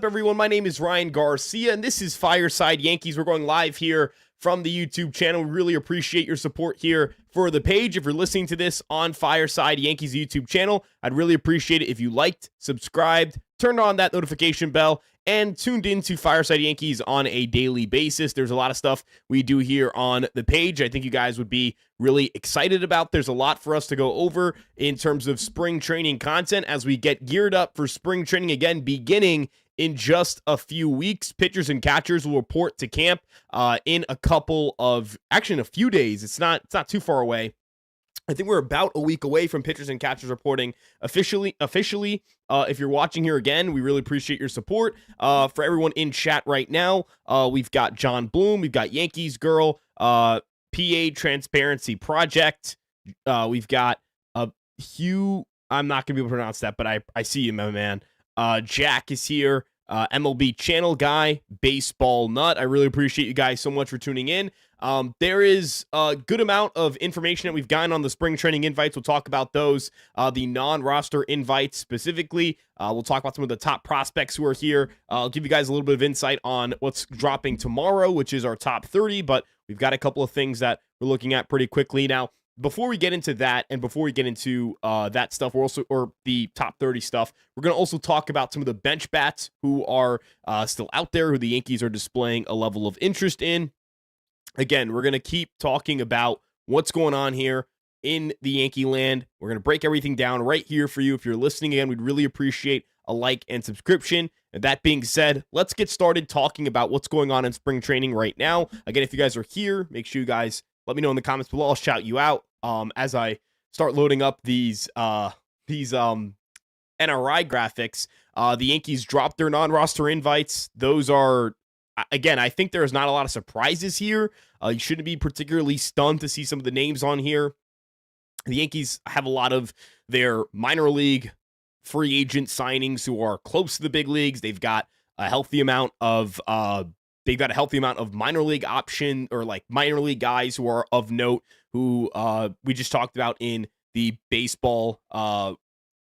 Everyone, my name is Ryan Garcia, and this is Fireside Yankees. We're going live here from the YouTube channel. We really appreciate your support here for the page. If you're listening to this on Fireside Yankees YouTube channel, I'd really appreciate it if you liked, subscribed, turned on that notification bell, and tuned into Fireside Yankees on a daily basis. There's a lot of stuff we do here on the page I think you guys would be really excited about. There's a lot for us to go over in terms of spring training content as we get geared up for spring training again, beginning in just a few weeks. Pitchers and catchers will report to camp in a few days. It's not too far away. I think we're about a week away from pitchers and catchers reporting officially. If you're watching here again, we really appreciate your support. For everyone in chat right now, we've got John Bloom, we've got Yankees Girl, PA Transparency Project. We've got Hugh. I'm not going to be able to pronounce that, but I see you, my man. Jack is here. MLB channel guy, baseball nut. I really appreciate you guys so much for tuning in. There is a good amount of information that we've gotten on the spring training invites. We'll talk about those, the non-roster invites specifically. We'll talk about some of the top prospects who are here. I'll give you guys a little bit of insight on what's dropping tomorrow, which is our top 30, but we've got a couple of things that we're looking at pretty quickly. Now, before we get into that, and before we get into that stuff, or the top 30 stuff, we're going to also talk about some of the bench bats who are still out there, who the Yankees are displaying a level of interest in. Again, we're going to keep talking about what's going on here in the Yankee land. We're going to break everything down right here for you. If you're listening again, we'd really appreciate a like and subscription. And that being said, let's get started talking about what's going on in spring training right now. Again, if you guys are here, make sure you guys let me know in the comments below. I'll shout you out as I start loading up these NRI graphics. The Yankees dropped their non-roster invites. Those are, again, I think there's not a lot of surprises here. You shouldn't be particularly stunned to see some of the names on here. The Yankees have a lot of their minor league free agent signings who are close to the big leagues. They've got a healthy amount of minor league option, or like minor league guys who are of note, who we just talked about in the baseball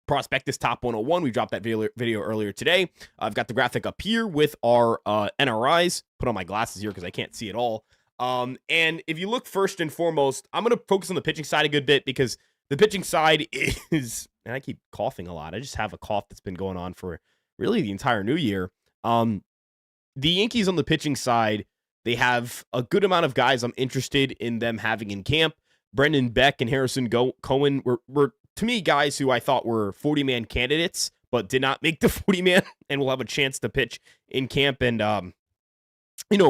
prospectus top 101. We dropped that video earlier today. I've got the graphic up here with our NRIs. Put on my glasses here because I can't see it all. And if you look first and foremost, I'm going to focus on the pitching side a good bit, because the pitching side is, and I keep coughing a lot. I just have a cough that's been going on for really the entire new year. The Yankees on the pitching side, they have a good amount of guys I'm interested in them having in camp. Brendan Beck and Harrison Cohen were, to me, guys who I thought were 40-man candidates, but did not make the 40-man and will have a chance to pitch in camp and,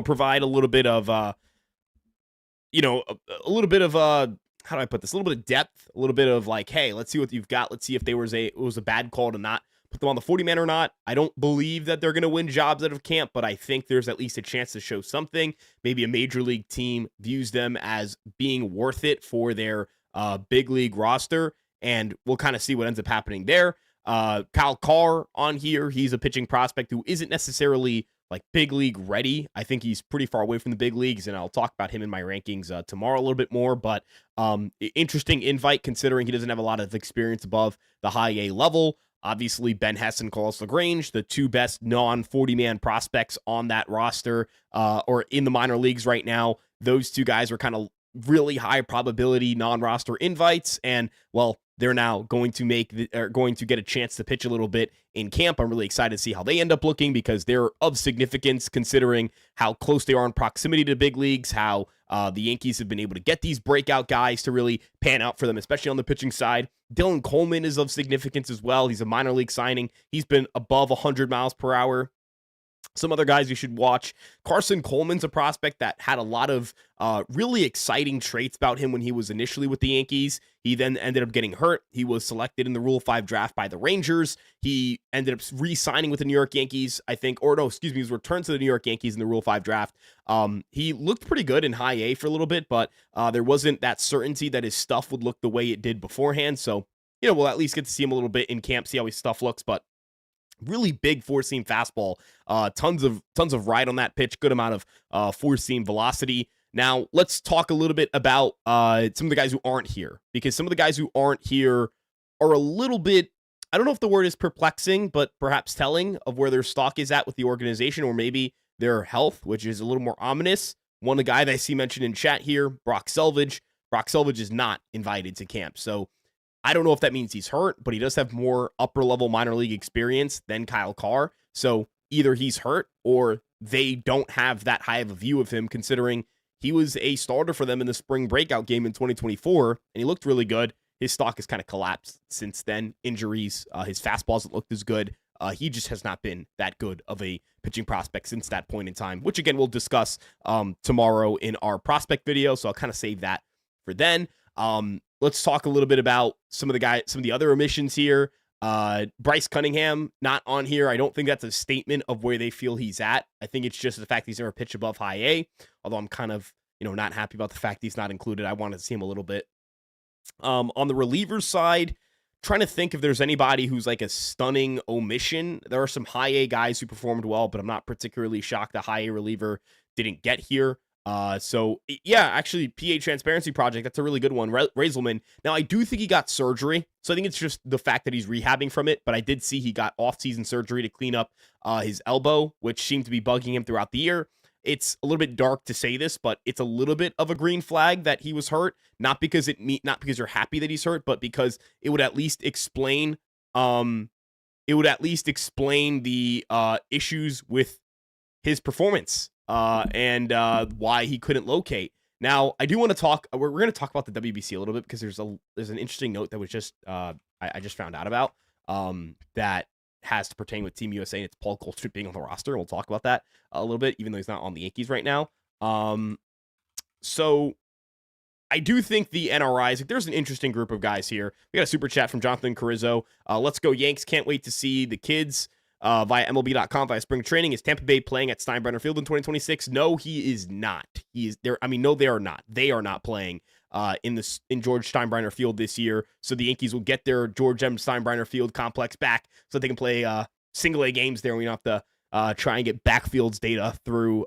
provide a little bit of, how do I put this? A little bit of depth, a little bit of like, hey, let's see what you've got. Let's see if it was a bad call to not put them on the 40-man or not. I don't believe that they're going to win jobs out of camp, but I think there's at least a chance to show something. Maybe a major league team views them as being worth it for their big league roster, and we'll kind of see what ends up happening there. Kyle Carr on here, he's a pitching prospect who isn't necessarily like big league ready. I think he's pretty far away from the big leagues, and I'll talk about him in my rankings tomorrow a little bit more, but interesting invite considering he doesn't have a lot of experience above the high A level. Obviously, Ben Hess and Carlos LaGrange, the two best non-40-man prospects on that roster or in the minor leagues right now. Those two guys are kind of really high probability non-roster invites, and, well, they're now going to get a chance to pitch a little bit in camp. I'm really excited to see how they end up looking, because they're of significance considering how close they are in proximity to big leagues, how the Yankees have been able to get these breakout guys to really pan out for them, especially on the pitching side. Dylan Coleman is of significance as well. He's a minor league signing. He's been above 100 miles per hour. Some other guys you should watch. Carson Coleman's a prospect that had a lot of really exciting traits about him when he was initially with the Yankees. He then ended up getting hurt. He was selected in the Rule 5 draft by the Rangers. He ended up re-signing with the New York Yankees, I think, he was returned to the New York Yankees in the Rule 5 draft. He looked pretty good in high A for a little bit, but there wasn't that certainty that his stuff would look the way it did beforehand. So, we'll at least get to see him a little bit in camp, see how his stuff looks, but really big four-seam fastball, tons of ride on that pitch, good amount of four-seam velocity. Now, let's talk a little bit about some of the guys who aren't here, because some of the guys who aren't here are a little bit I don't know if the word is perplexing, but perhaps telling of where their stock is at with the organization, or maybe their health, which is a little more ominous. One, the guy that I see mentioned in chat here, Brock Selvage. Brock Selvage is not invited to camp. So I don't know if that means he's hurt, but he does have more upper level minor league experience than Kyle Carr. So either he's hurt or they don't have that high of a view of him, considering he was a starter for them in the spring breakout game in 2024, and he looked really good. His stock has kind of collapsed since then. Injuries, his fastball hasn't looked as good. He just has not been that good of a pitching prospect since that point in time, which again, we'll discuss tomorrow in our prospect video. So I'll kind of save that for then. Let's talk a little bit about some of the other omissions here. Bryce Cunningham, not on here. I don't think that's a statement of where they feel he's at. I think it's just the fact he's never pitched above high A, although I'm kind of, not happy about the fact he's not included. I wanted to see him a little bit. On the relievers side, trying to think if there's anybody who's like a stunning omission. There are some high A guys who performed well, but I'm not particularly shocked the high A reliever didn't get here. So yeah, actually, PA Transparency Project, that's a really good one. Raiselman. Now, I do think he got surgery, so I think it's just the fact that he's rehabbing from it, but I did see he got off-season surgery to clean up his elbow, which seemed to be bugging him throughout the year. It's a little bit dark to say this, but it's a little bit of a green flag that he was hurt, not because you're happy that he's hurt, but because it would at least explain the issues with his performance and why he couldn't locate. Now, I do want to talk. We're going to talk about the WBC a little bit because there's an interesting note that was just I just found out about that has to pertain with Team USA, and it's Paul Goldschmidt being on the roster. We'll talk about that a little bit, even though he's not on the Yankees right now. So I do think the NRIs, there's an interesting group of guys here. We got a super chat from Jonathan Carrizzo. Let's go Yanks. Can't wait to see the kids via MLB.com via spring training. Is Tampa Bay playing at Steinbrenner Field in 2026? No, he is not. He is there. I mean, no, they are not. They are not playing in George Steinbrenner Field this year. So the Yankees will get their George M. Steinbrenner Field complex back so they can play single A games there. We don't have to try and get backfields data through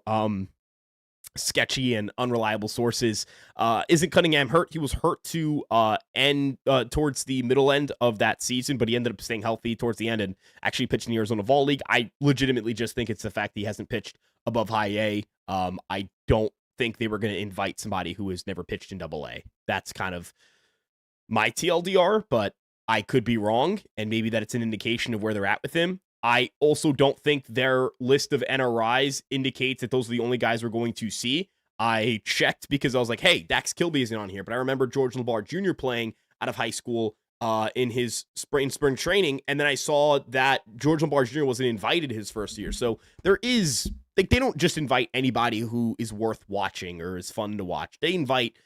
sketchy and unreliable sources. Isn't Cunningham hurt? He was hurt to end towards the middle end of that season, but he ended up staying healthy towards the end and actually pitched in the Arizona Fall League. I legitimately just think it's the fact that he hasn't pitched above high A. I don't think they were going to invite somebody who has never pitched in Double A. That's kind of my TLDR, but I could be wrong, and maybe that it's an indication of where they're at with him. I also don't think their list of NRIs indicates that those are the only guys we're going to see. I checked because I was like, hey, Dax Kilby isn't on here, but I remember George Lombard Jr. playing out of high school in his spring training, and then I saw that George Lombard Jr. wasn't invited his first year. So there is, like, they don't just invite anybody who is worth watching or is fun to watch. They invite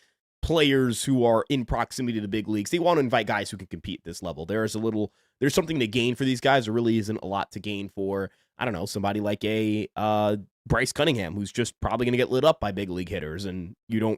players who are in proximity to the big leagues. They want to invite guys who can compete at this level. There's something to gain for these guys. There really isn't a lot to gain for, I don't know, somebody like a Bryce Cunningham, who's just probably going to get lit up by big league hitters. And you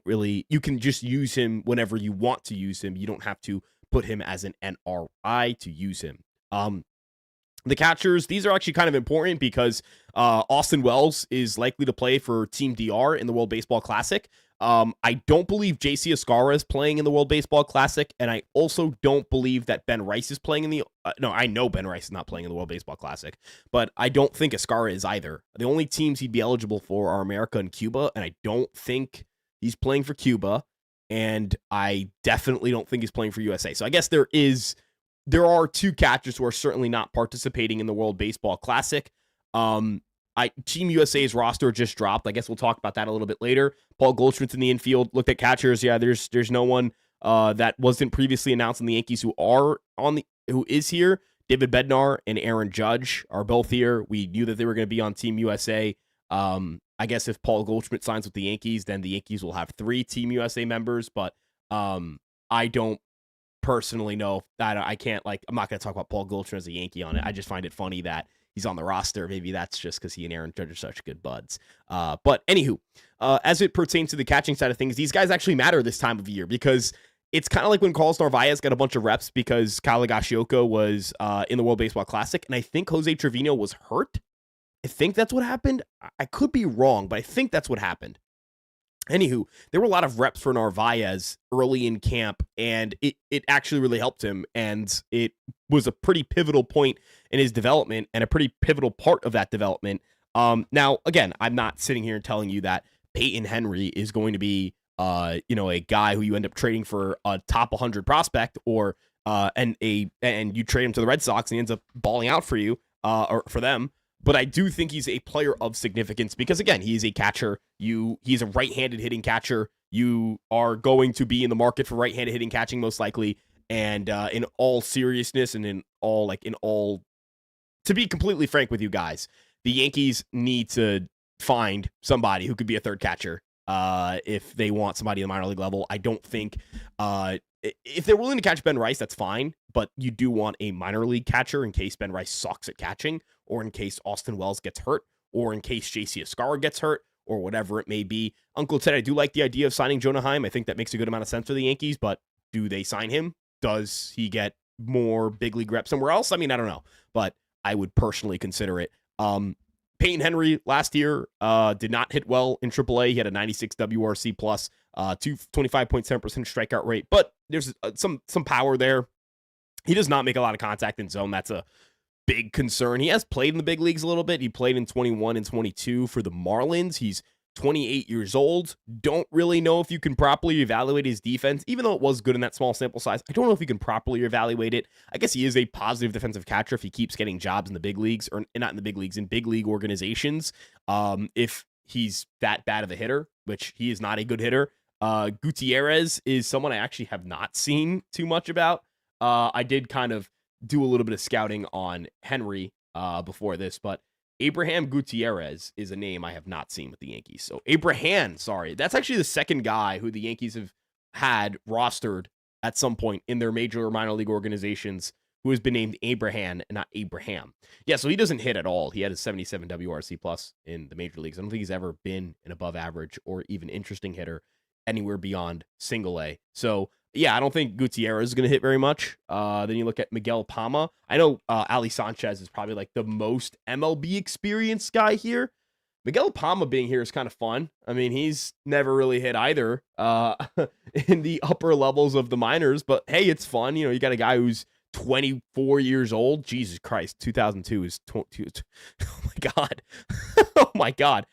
can just use him whenever you want to use him. You don't have to put him as an NRI to use him. The catchers, these are actually kind of important because Austin Wells is likely to play for Team DR in the World Baseball Classic. I don't believe JC Escarra is playing in the World Baseball Classic, and I also don't believe that Ben Rice is playing in the... no, I know Ben Rice is not playing in the World Baseball Classic, but I don't think Escarra is either. The only teams he'd be eligible for are America and Cuba, and I don't think he's playing for Cuba, and I definitely don't think he's playing for USA. So I guess there are two catchers who are certainly not participating in the World Baseball Classic. Team USA's roster just dropped. I guess we'll talk about that a little bit later. Paul Goldschmidt's in the infield. Looked at catchers. Yeah, there's no one that wasn't previously announced on the Yankees who is here. David Bednar and Aaron Judge are both here. We knew that they were going to be on Team USA. I guess if Paul Goldschmidt signs with the Yankees, then the Yankees will have 3 Team USA members. But I don't personally know that I'm not going to talk about Paul Goldschmidt as a Yankee on it. I just find it funny that he's on the roster. Maybe that's just because he and Aaron Judge are such good buds. But anywho, as it pertains to the catching side of things, these guys actually matter this time of year because it's kind of like when Carlos Narvaez got a bunch of reps because Kyle Higashioka was in the World Baseball Classic, and I think Jose Trevino was hurt. I think that's what happened. I could be wrong, but I think that's what happened. Anywho, there were a lot of reps for Narvaez early in camp, and it actually really helped him. And it was a pretty pivotal point in his development and a pretty pivotal part of that development. Now, again, I'm not sitting here and telling you that Peyton Henry is going to be, a guy who you end up trading for a top 100 prospect, or and you trade him to the Red Sox and he ends up balling out for you, or for them. But I do think he's a player of significance because, again, he's a catcher. He's a right-handed hitting catcher. You are going to be in the market for right-handed hitting catching most likely. And in all seriousness and to be completely frank with you guys, the Yankees need to find somebody who could be a third catcher if they want somebody in the minor league level. I don't think if they're willing to catch Ben Rice, that's fine. But you do want a minor league catcher in case Ben Rice sucks at catching, or in case Austin Wells gets hurt, or in case JC Escarra gets hurt, or whatever it may be. Uncle Ted, I do like the idea of signing Jonah Heim. I think that makes a good amount of sense for the Yankees, but do they sign him? Does he get more big league reps somewhere else? I mean, I don't know, but I would personally consider it. Peyton Henry last year did not hit well in AAA. He had a 96 WRC plus, 25.7% strikeout rate, but there's some power there. He does not make a lot of contact in zone. That's a big concern. He has played in the big leagues a little bit. He played in 21 and 22 for the Marlins. He's 28 years old. Don't really know if you can properly evaluate his defense, even though it was good in that small sample size. I don't know if you can properly evaluate it. I guess he is a positive defensive catcher if he keeps getting jobs in the big leagues, or not in the big leagues, in big league organizations. If he's that bad of a hitter, which he is not a good hitter. Gutierrez is someone I actually have not seen too much about. I did kind of do a little bit of scouting on Henry before this, but Abraham Gutierrez is a name I have not seen with the Yankees. So that's actually the second guy who the Yankees have had rostered at some point in their major or minor league organizations who has been named Abraham and not Abraham. Yeah, so he doesn't hit at all. He had a 77 WRC plus in the major leagues. I don't think he's ever been an above average or even interesting hitter anywhere beyond single A. So yeah, I don't think Gutierrez is going to hit very much. Then you look at Miguel Palma. I know Ali Sanchez is probably like the most MLB experienced guy here. Miguel Palma being here is kind of fun. I mean, he's never really hit either in the upper levels of the minors, but hey, it's fun. You know, you got a guy who's 24 years old. Jesus Christ, 2002 is oh my God. Oh my God.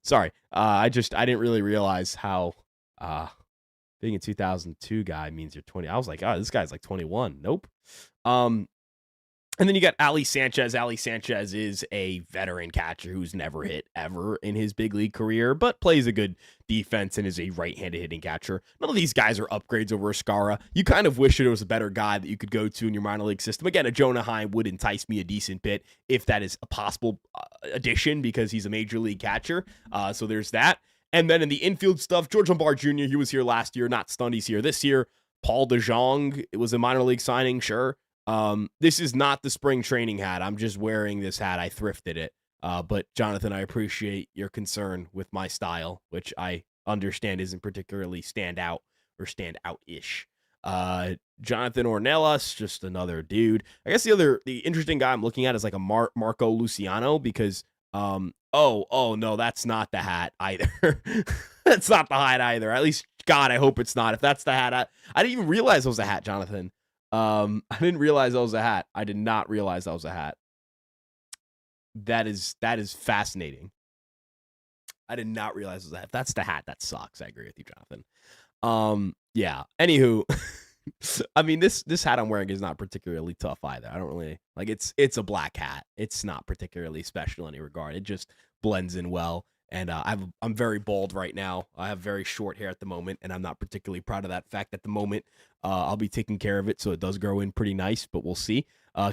Sorry. I didn't really realize how being a 2002 guy means you're 20. I was like, oh, this guy's like 21. Nope. And then you got Ali Sanchez. Ali Sanchez is a veteran catcher who's never hit ever in his big league career, but plays a good defense and is a right-handed hitting catcher. None of these guys are upgrades over Escarra. You kind of wish there was a better guy that you could go to in your minor league system. Again, a Jonah Heim would entice me a decent bit if that is a possible addition because he's a major league catcher. So there's that. And then in the infield stuff, George Lombard Jr., he was here last year, not stunned he's here this year. Paul DeJong, it was a minor league signing, sure. This is not the spring training hat. I'm just wearing this hat. I thrifted it. But Jonathan, I appreciate your concern with my style, which I understand isn't particularly stand out-ish. Jonathan Ornelas, just another dude. I guess the interesting guy I'm looking at is like a Marco Luciano because no, that's not the hat either. That's not the hat either. At least, God, I hope it's not. If that's the hat, I didn't even realize it was a hat, Jonathan. I didn't realize that was a hat. I did not realize that was a hat. That is fascinating. I did not realize it was a hat. If that's the hat, that sucks. I agree with you, Jonathan. Yeah. Anywho, I mean, this hat I'm wearing is not particularly tough either. I don't really like it's a black hat. It's not particularly special in any regard. It just blends in well. And I'm very bald right now. I have very short hair at the moment, and I'm not particularly proud of that fact at the moment. I'll be taking care of it, so it does grow in pretty nice, but we'll see.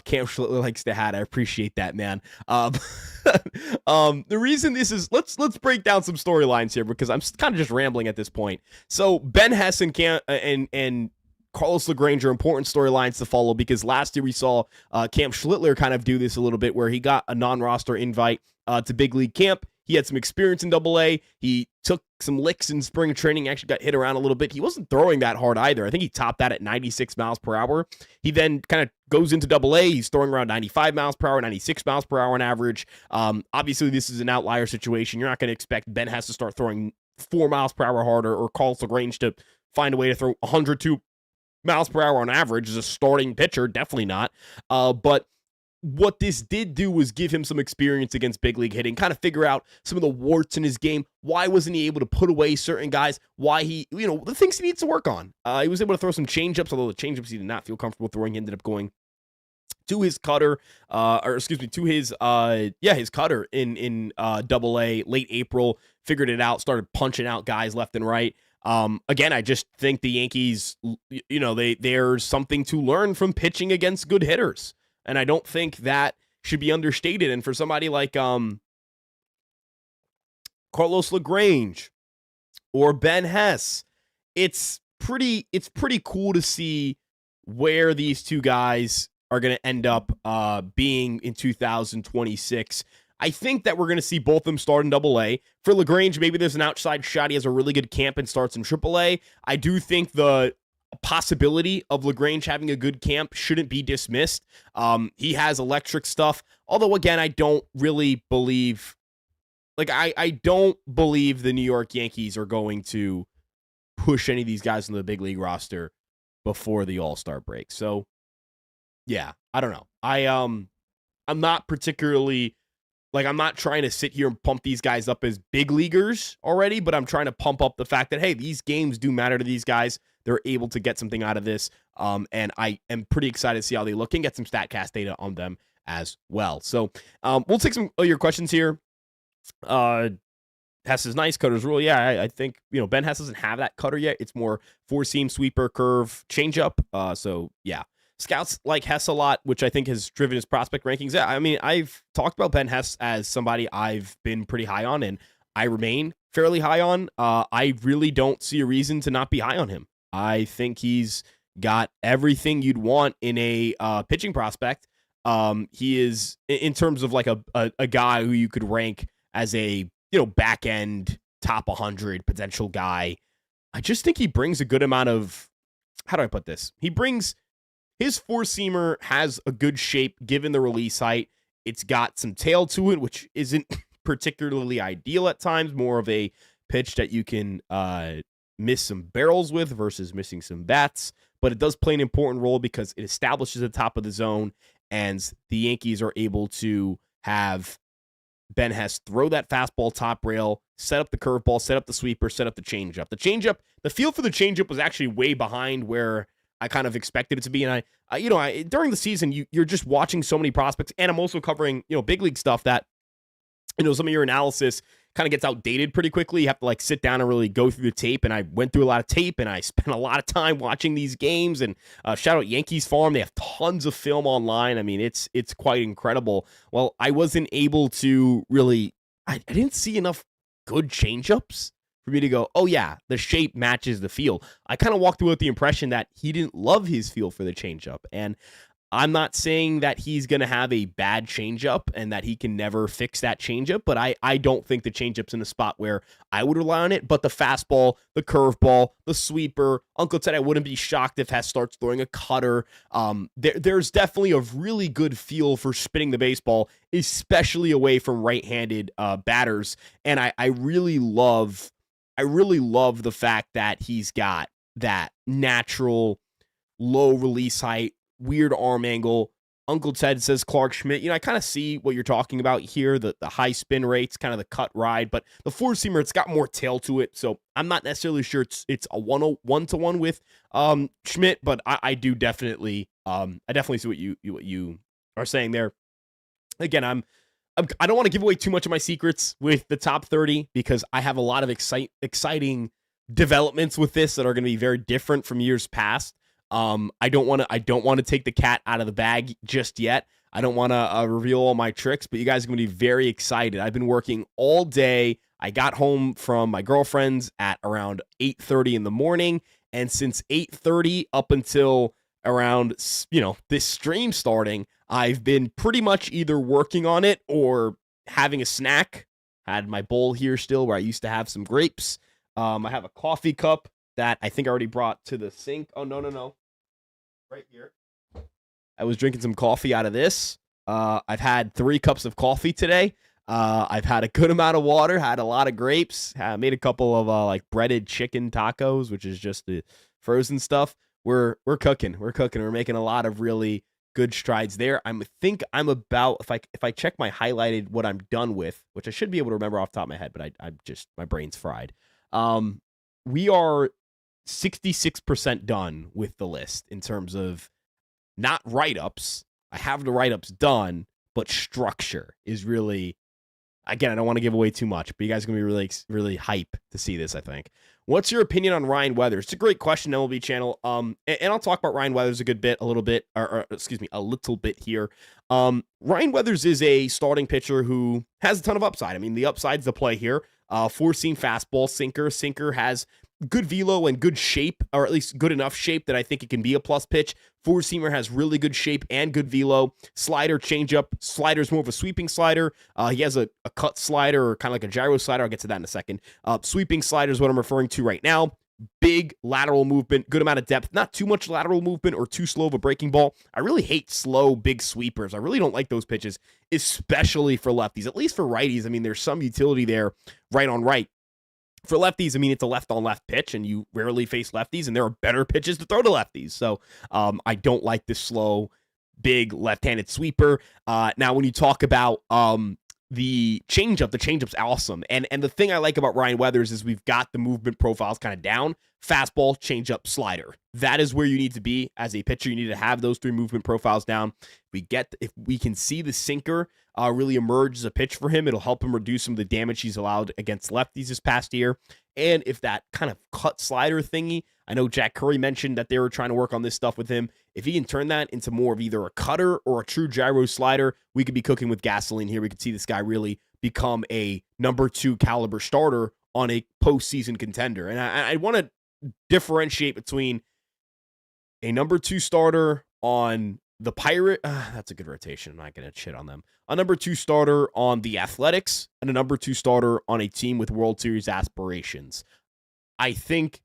Cam Schlittler likes the hat. I appreciate that, man. The reason this is let's break down some storylines here because I'm kind of just rambling at this point. So Ben Hess and Carlos LaGrange are important storylines to follow because last year we saw Cam Schlittler kind of do this a little bit where he got a non-roster invite to big league camp. He had some experience in AA. He took some licks in spring training, actually got hit around a little bit. He wasn't throwing that hard either. I think he topped that at 96 miles per hour. He then kind of goes into AA. He's throwing around 95 miles per hour, 96 miles per hour on average. Obviously, this is an outlier situation. You're not going to expect Ben Hess to start throwing 4 miles per hour harder, or Carlos LaGrange to find a way to throw 102 miles per hour on average as a starting pitcher. Definitely not. But what this did do was give him some experience against big league hitting, kind of figure out some of the warts in his game. Why wasn't he able to put away certain guys? Why he, the things he needs to work on. He was able to throw some changeups, although the changeups he did not feel comfortable throwing. He ended up going to his cutter, to his cutter in Double-A late April. Figured it out, started punching out guys left and right. Again, I just think the Yankees, there's something to learn from pitching against good hitters. And I don't think that should be understated. And for somebody like Carlos LaGrange or Ben Hess, it's pretty cool to see where these two guys are going to end up being in 2026. I think that we're going to see both of them start in Double-A. For LaGrange, maybe there's an outside shot. He has a really good camp and starts in Triple-A. I do think the possibility of LaGrange having a good camp shouldn't be dismissed. He has electric stuff. Although, again, I don't really believe... I don't believe the New York Yankees are going to push any of these guys on the big league roster before the All-Star break. So, yeah, I don't know. I'm not particularly... I'm not trying to sit here and pump these guys up as big leaguers already, but I'm trying to pump up the fact that, hey, these games do matter to these guys. They're able to get something out of this, and I am pretty excited to see how they look and get some StatCast data on them as well. So we'll take some of your questions here. Hess's nice cutter's rule. Yeah, I think, Ben Hess doesn't have that cutter yet. It's more four-seam, sweeper, curve, changeup. So, yeah. Scouts like Hess a lot, which I think has driven his prospect rankings. Yeah, I mean, I've talked about Ben Hess as somebody I've been pretty high on, and I remain fairly high on. I really don't see a reason to not be high on him. I think he's got everything you'd want in a pitching prospect. He is, in terms of a guy who you could rank as a back end top 100 potential guy. I just think he brings a good amount of, how do I put this? His four-seamer has a good shape given the release height. It's got some tail to it, which isn't particularly ideal at times. More of a pitch that you can miss some barrels with versus missing some bats. But it does play an important role because it establishes the top of the zone, and the Yankees are able to have Ben Hess throw that fastball top rail, set up the curveball, set up the sweeper, set up the changeup. The feel for the changeup was actually way behind where I kind of expected it to be. And I during the season, you're just watching so many prospects, and I'm also covering, big league stuff that, some of your analysis kind of gets outdated pretty quickly. You have to sit down and really go through the tape. And I went through a lot of tape, and I spent a lot of time watching these games. And shout out Yankees Farm. They have tons of film online. I mean, it's quite incredible. Well, I wasn't able to really, I didn't see enough good changeups for me to go, oh yeah, the shape matches the feel. I kind of walked through with the impression that he didn't love his feel for the changeup. And I'm not saying that he's going to have a bad changeup and that he can never fix that changeup, but I don't think the changeup's in a spot where I would rely on it. But the fastball, the curveball, the sweeper, Uncle Ted, I wouldn't be shocked if Hess starts throwing a cutter. There's definitely a really good feel for spinning the baseball, especially away from right-handed batters. And I really love the fact that he's got that natural low release height, weird arm angle. Uncle Ted says Clark Schmidt. I kind of see what you're talking about here, the high spin rates, kind of the cut ride, but the four-seamer, it's got more tail to it, so I'm not necessarily sure it's a 1-to-1 with Schmidt, but I do definitely see what you are saying there. Again, I don't want to give away too much of my secrets with the top 30 because I have a lot of exciting developments with this that are going to be very different from years past. I don't want to take the cat out of the bag just yet. I don't want to reveal all my tricks, but you guys are going to be very excited. I've been working all day. I got home from my girlfriend's at around 8:30 in the morning, and since 8:30 up until around this stream starting, I've been pretty much either working on it or having a snack. Had my bowl here still where I used to have some grapes. I have a coffee cup that I think I already brought to the sink. Oh, no. Right here. I was drinking some coffee out of this. I've had 3 cups of coffee today. I've had a good amount of water, had a lot of grapes, made a couple of like breaded chicken tacos, which is just the frozen stuff. We're cooking. We're making a lot of really good strides there. I think I'm about, if I check my highlighted what I'm done with, which I should be able to remember off the top of my head, but I'm just, my brain's fried. We are 66% done with the list in terms of not write-ups. I have the write-ups done, but structure is really, again, I don't want to give away too much, but you guys are going to be really, really hype to see this, I think. What's your opinion on Ryan Weathers? It's a great question, MLB channel. And I'll talk about Ryan Weathers a little bit here. Ryan Weathers is a starting pitcher who has a ton of upside. I mean, the upside's the play here. Four-seam fastball, sinker. Sinker has good velo and good shape, or at least good enough shape that I think it can be a plus pitch. Four-seamer has really good shape and good velo. Slider, changeup. Slider's more of a sweeping slider. He has a cut slider, or kind of like a gyro slider. I'll get to that in a second. Sweeping slider is what I'm referring to right now. Big lateral movement, good amount of depth, not too much lateral movement or too slow of a breaking ball. I really hate slow, big sweepers. I really don't like those pitches, especially for lefties, at least for righties. I mean, there's some utility there right on right. For lefties, I mean, it's a left-on-left pitch, and you rarely face lefties, and there are better pitches to throw to lefties. So I don't like this slow, big, left-handed sweeper. Now, when you talk about the changeup's awesome. And the thing I like about Ryan Weathers is we've got the movement profiles kind of down. Fastball, changeup, slider. That is where you need to be as a pitcher. You need to have those three movement profiles down. If we can see the sinker really emerge as a pitch for him, it'll help him reduce some of the damage he's allowed against lefties this past year. And if that kind of cut slider thingy, I know Jack Curry mentioned that they were trying to work on this stuff with him. If he can turn that into more of either a cutter or a true gyro slider, we could be cooking with gasoline here. We could see this guy really become a number 2 caliber starter on a postseason contender. And I want to differentiate between a number 2 starter on the Pirate. That's a good rotation. I'm not going to shit on them. A number 2 starter on the Athletics and a number 2 starter on a team with World Series aspirations. I think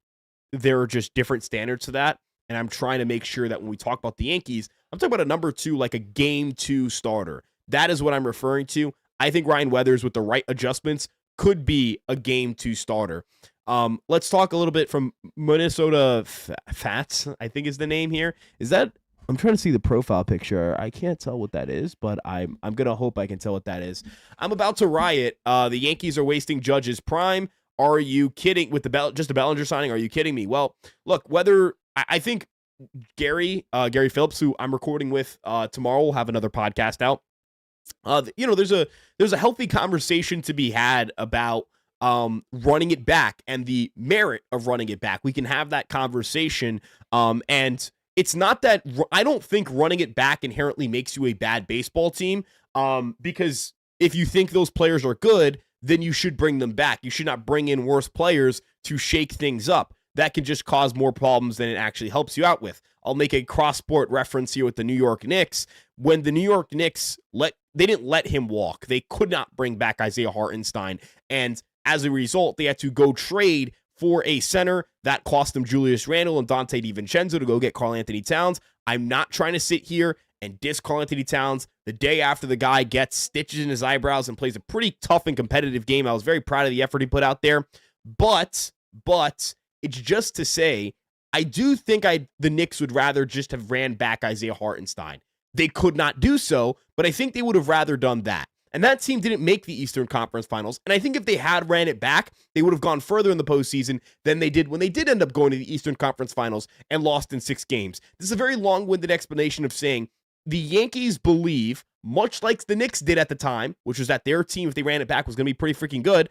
there are just different standards to that. And I'm trying to make sure that when we talk about the Yankees, I'm talking about a number 2, like a game 2 starter. That is what I'm referring to. I think Ryan Weathers, with the right adjustments, could be a game 2 starter. Let's talk a little bit from Minnesota Fats, I think is the name here. Is that, I'm trying to see the profile picture. I can't tell what that is, but I'm going to hope I can tell what that is. I'm about to riot. The Yankees are wasting Judge's prime. Are you kidding? With just a Bellinger signing, are you kidding me? Well, look, I think Gary Phillips, who I'm recording with tomorrow, will have another podcast out. There's a healthy conversation to be had about running it back and the merit of running it back. We can have that conversation. And it's not that I don't think running it back inherently makes you a bad baseball team. Because if you think those players are good, then you should bring them back. You should not bring in worse players to shake things up. That can just cause more problems than it actually helps you out with. I'll make a cross-sport reference here with the New York Knicks. When the New York Knicks they didn't let him walk. They could not bring back Isaiah Hartenstein. And as a result, they had to go trade for a center. That cost them Julius Randle and Dante DiVincenzo to go get Karl-Anthony Towns. I'm not trying to sit here and diss Karl-Anthony Towns the day after the guy gets stitches in his eyebrows and plays a pretty tough and competitive game. I was very proud of the effort he put out there. But it's just to say, I do think the Knicks would rather just have ran back Isaiah Hartenstein. They could not do so, but I think they would have rather done that. And that team didn't make the Eastern Conference Finals. And I think if they had ran it back, they would have gone further in the postseason than they did when they did end up going to the Eastern Conference Finals and lost in 6 games. This is a very long-winded explanation of saying the Yankees believe, much like the Knicks did at the time, which was that their team, if they ran it back, was going to be pretty freaking good.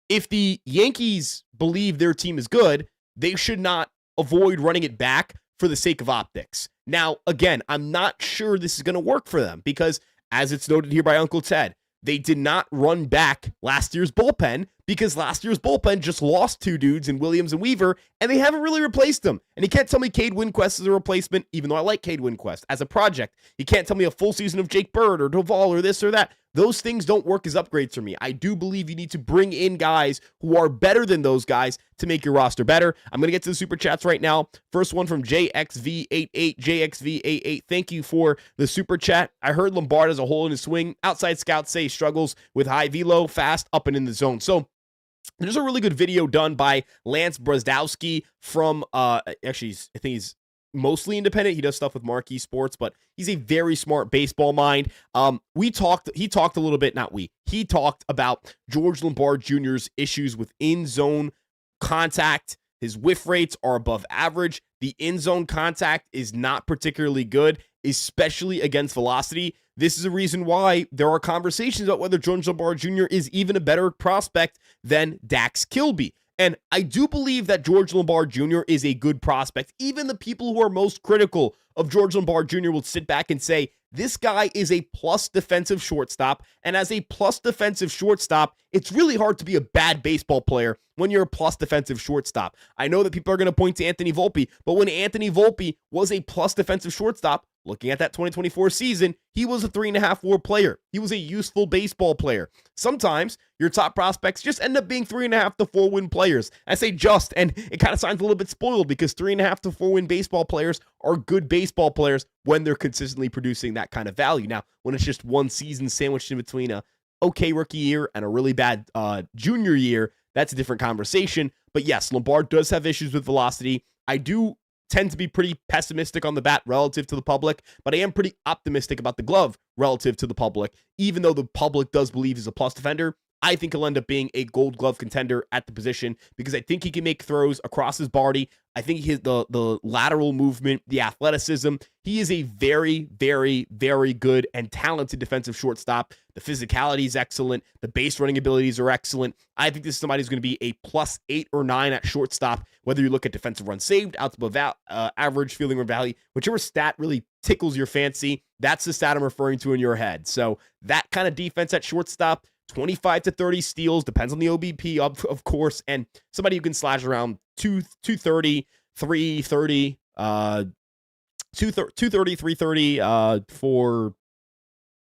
If the Yankees believe their team is good, they should not avoid running it back for the sake of optics. Now, again, I'm not sure this is going to work for them because, as it's noted here by Uncle Ted, they did not run back last year's bullpen because last year's bullpen just lost two dudes in Williams and Weaver, and they haven't really replaced them. And you can't tell me Cade Winquest is a replacement, even though I like Cade Winquest as a project. You can't tell me a full season of Jake Bird or Duvall or this or that. Those things don't work as upgrades for me. I do believe you need to bring in guys who are better than those guys to make your roster better. I'm going to get to the super chats right now. First one from JXV88. JXV88, thank you for the super chat. I heard Lombard has a hole in his swing. Outside scouts say he struggles with high velo, fast, up and in the zone. So there's a really good video done by Lance Brazdowski from, actually, I think he's mostly independent. He does stuff with Marquee Sports, but he's a very smart baseball mind. He talked a little bit, he talked about George Lombard Jr.'s issues with in-zone contact. His whiff rates are above average. The in-zone contact is not particularly good, especially against velocity. This is a reason why there are conversations about whether George Lombard Jr. is even a better prospect than Dax Kilby. And I do believe that George Lombard Jr. is a good prospect. Even the people who are most critical of George Lombard Jr. will sit back and say, this guy is a plus defensive shortstop. And as a plus defensive shortstop, it's really hard to be a bad baseball player when you're a plus defensive shortstop. I know that people are going to point to Anthony Volpe, but when Anthony Volpe was a plus defensive shortstop, looking at that 2024 season, he was a 3.5 WAR player. He was a useful baseball player. Sometimes your top prospects just end up being 3.5 to 4 win players. I say just, and it kind of sounds a little bit spoiled because 3.5 to 4 win baseball players are good baseball players when they're consistently producing that kind of value. Now, when it's just one season sandwiched in between a okay rookie year and a really bad junior year, that's a different conversation. But yes, Lombard does have issues with velocity. I do tend to be pretty pessimistic on the bat relative to the public, but I am pretty optimistic about the glove relative to the public. Even though the public does believe he's a plus defender, I think he'll end up being a Gold Glove contender at the position because I think he can make throws across his body. I think he has the lateral movement, the athleticism. He is a very, very, very good and talented defensive shortstop. The physicality is excellent. The base running abilities are excellent. I think this is somebody who's going to be a +8 or 9 at shortstop, whether you look at defensive runs saved, outs above average, fielding run value, whichever stat really tickles your fancy, that's the stat I'm referring to in your head. So that kind of defense at shortstop, 25 to 30 steals, depends on the OBP, of course, and somebody who can slash around 230, 330, 230, 330 for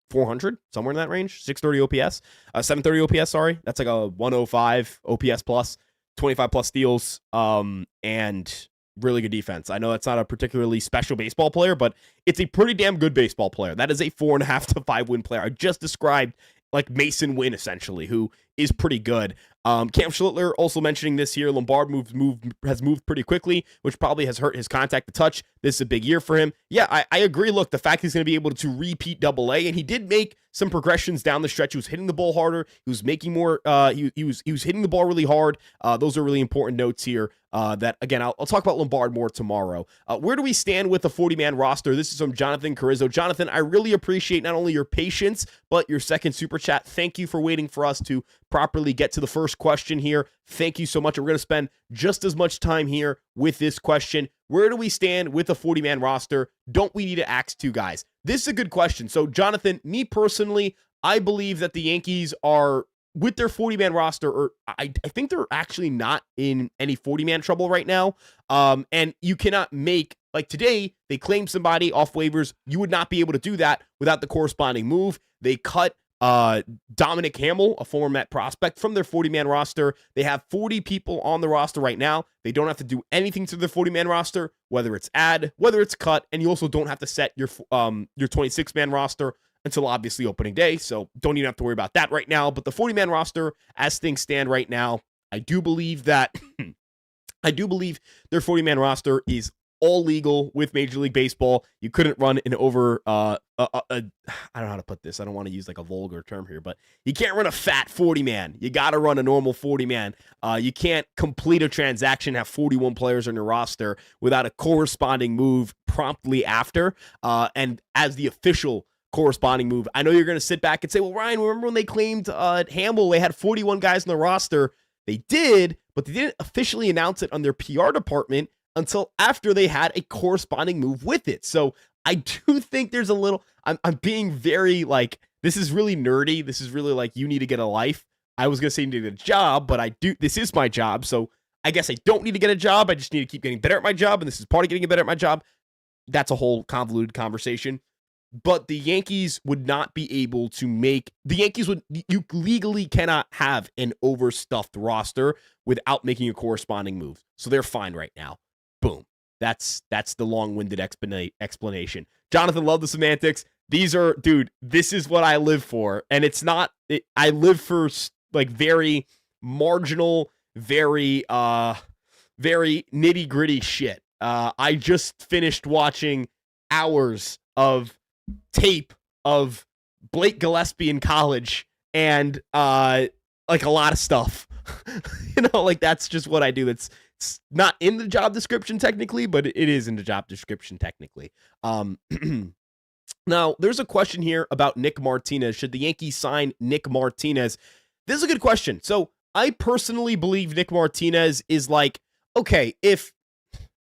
400, somewhere in that range, 630 OPS, 730 OPS, sorry. That's like a 105 OPS plus, 25 plus steals, and really good defense. I know that's not a particularly special baseball player, but it's a pretty damn good baseball player. That is a 4.5 to 5 win player. I just described like Mason Wynn, essentially, who is pretty good. Cam Schlittler also mentioning this here. Lombard has moved pretty quickly, which probably has hurt his contact to touch. This is a big year for him. Yeah, I agree. Look, the fact he's going to be able to repeat Double-A, and he did make some progressions down the stretch. He was hitting the ball harder. He was making more. He was hitting the ball really hard. Those are really important notes here. That again, I'll talk about Lombard more tomorrow. Where do we stand with the 40-man roster? This is from Jonathan Carrizzo. Jonathan, I really appreciate not only your patience but your second super chat. Thank you for waiting for us to properly get to the first question here. Thank you so much. We're going to spend just as much time here with this question. Where do we stand with the 40-man roster? Don't we need to axe two guys? This is a good question. So, Jonathan, me personally, I believe that the Yankees are, with their 40-man roster, or I think they're actually not in any 40-man trouble right now. And you cannot make, like today, they claimed somebody off waivers. You would not be able to do that without the corresponding move. They cut Dominic Hamill, a former Met prospect, from their 40-man roster. They have 40 people on the roster right now. They don't have to do anything to their 40-man roster, whether it's add, whether it's cut, and you also don't have to set your 26-man roster until obviously opening day, so don't even have to worry about that right now. But the 40-man roster, as things stand right now, I do believe their 40-man roster is all legal with Major League Baseball. You couldn't run an over, I don't know how to put this. I don't want to use like a vulgar term here, but you can't run a fat 40-man. You got to run a normal 40-man. You can't complete a transaction, have 41 players on your roster without a corresponding move promptly after. And as the official corresponding move, I know you're going to sit back and say, well, Ryan, remember when they claimed Hamill, they had 41 guys on the roster? They did, but they didn't officially announce it on their PR department until after they had a corresponding move with it. So I do think there's a little, I'm being very like, this is really nerdy. This is really like, you need to get a life. I was going to say need a job, but this is my job. So I guess I don't need to get a job. I just need to keep getting better at my job. And this is part of getting better at my job. That's a whole convoluted conversation. But the Yankees would not be able to you legally cannot have an overstuffed roster without making a corresponding move. So they're fine right now. Boom. That's the long-winded explanation. Jonathan, love the semantics. This is what I live for. And I live for like very marginal, very nitty-gritty shit. I just finished watching hours of tape of Blake Gillespie in college and like a lot of stuff. Like that's just what I do. It's not in the job description technically, but it is in the job description technically. Now, there's a question here about Nick Martinez. Should the Yankees sign Nick Martinez? This is a good question. So I personally believe Nick Martinez is like, okay, if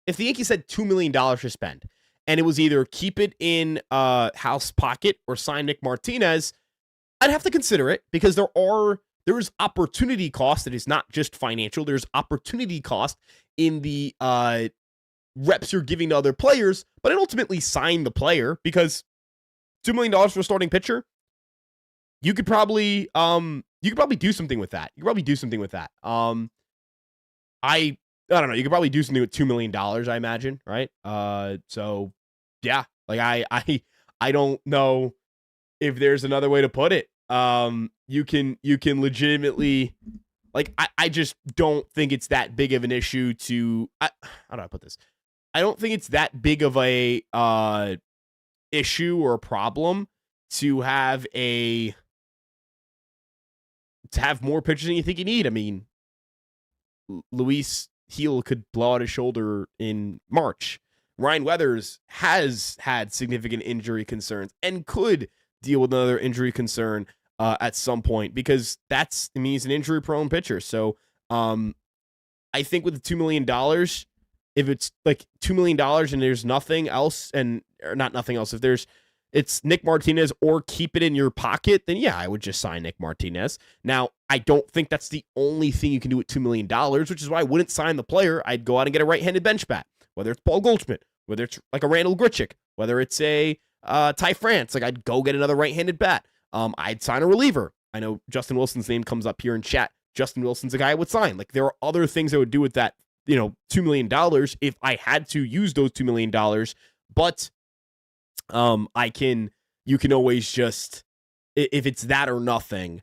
the Yankees had $2 million to spend and it was either keep it in house pocket or sign Nick Martinez, I'd have to consider it because there is opportunity cost. It is not just financial. There's opportunity cost in the reps you're giving to other players, but I'd ultimately sign the player because $2 million for a starting pitcher, you could probably do something with that. I don't know. You could probably do something with $2 million, I imagine, right? So yeah, like I don't know if there's another way to put it. You can legitimately, like, I just don't think it's that big of an issue how do I put this? I don't think it's that big of a issue or a problem to have more pitchers than you think you need. I mean, Luis Heel could blow out his shoulder in March. Ryan Weathers has had significant injury concerns and could deal with another injury concern at some point because he's an injury-prone pitcher. So I think with the $2 million, if it's like $2 million and there's nothing else, if it's Nick Martinez or keep it in your pocket, then yeah, I would just sign Nick Martinez. Now, I don't think that's the only thing you can do with $2 million, which is why I wouldn't sign the player. I'd go out and get a right-handed bench bat, whether it's Paul Goldschmidt, whether it's like a Randall Grichuk, whether it's a Ty France. Like, I'd go get another right-handed bat. I'd sign a reliever. I know Justin Wilson's name comes up here in chat. Justin Wilson's a guy I would sign. Like, there are other things I would do with that, $2 million if I had to use those $2 million. But you can always just, if it's that or nothing,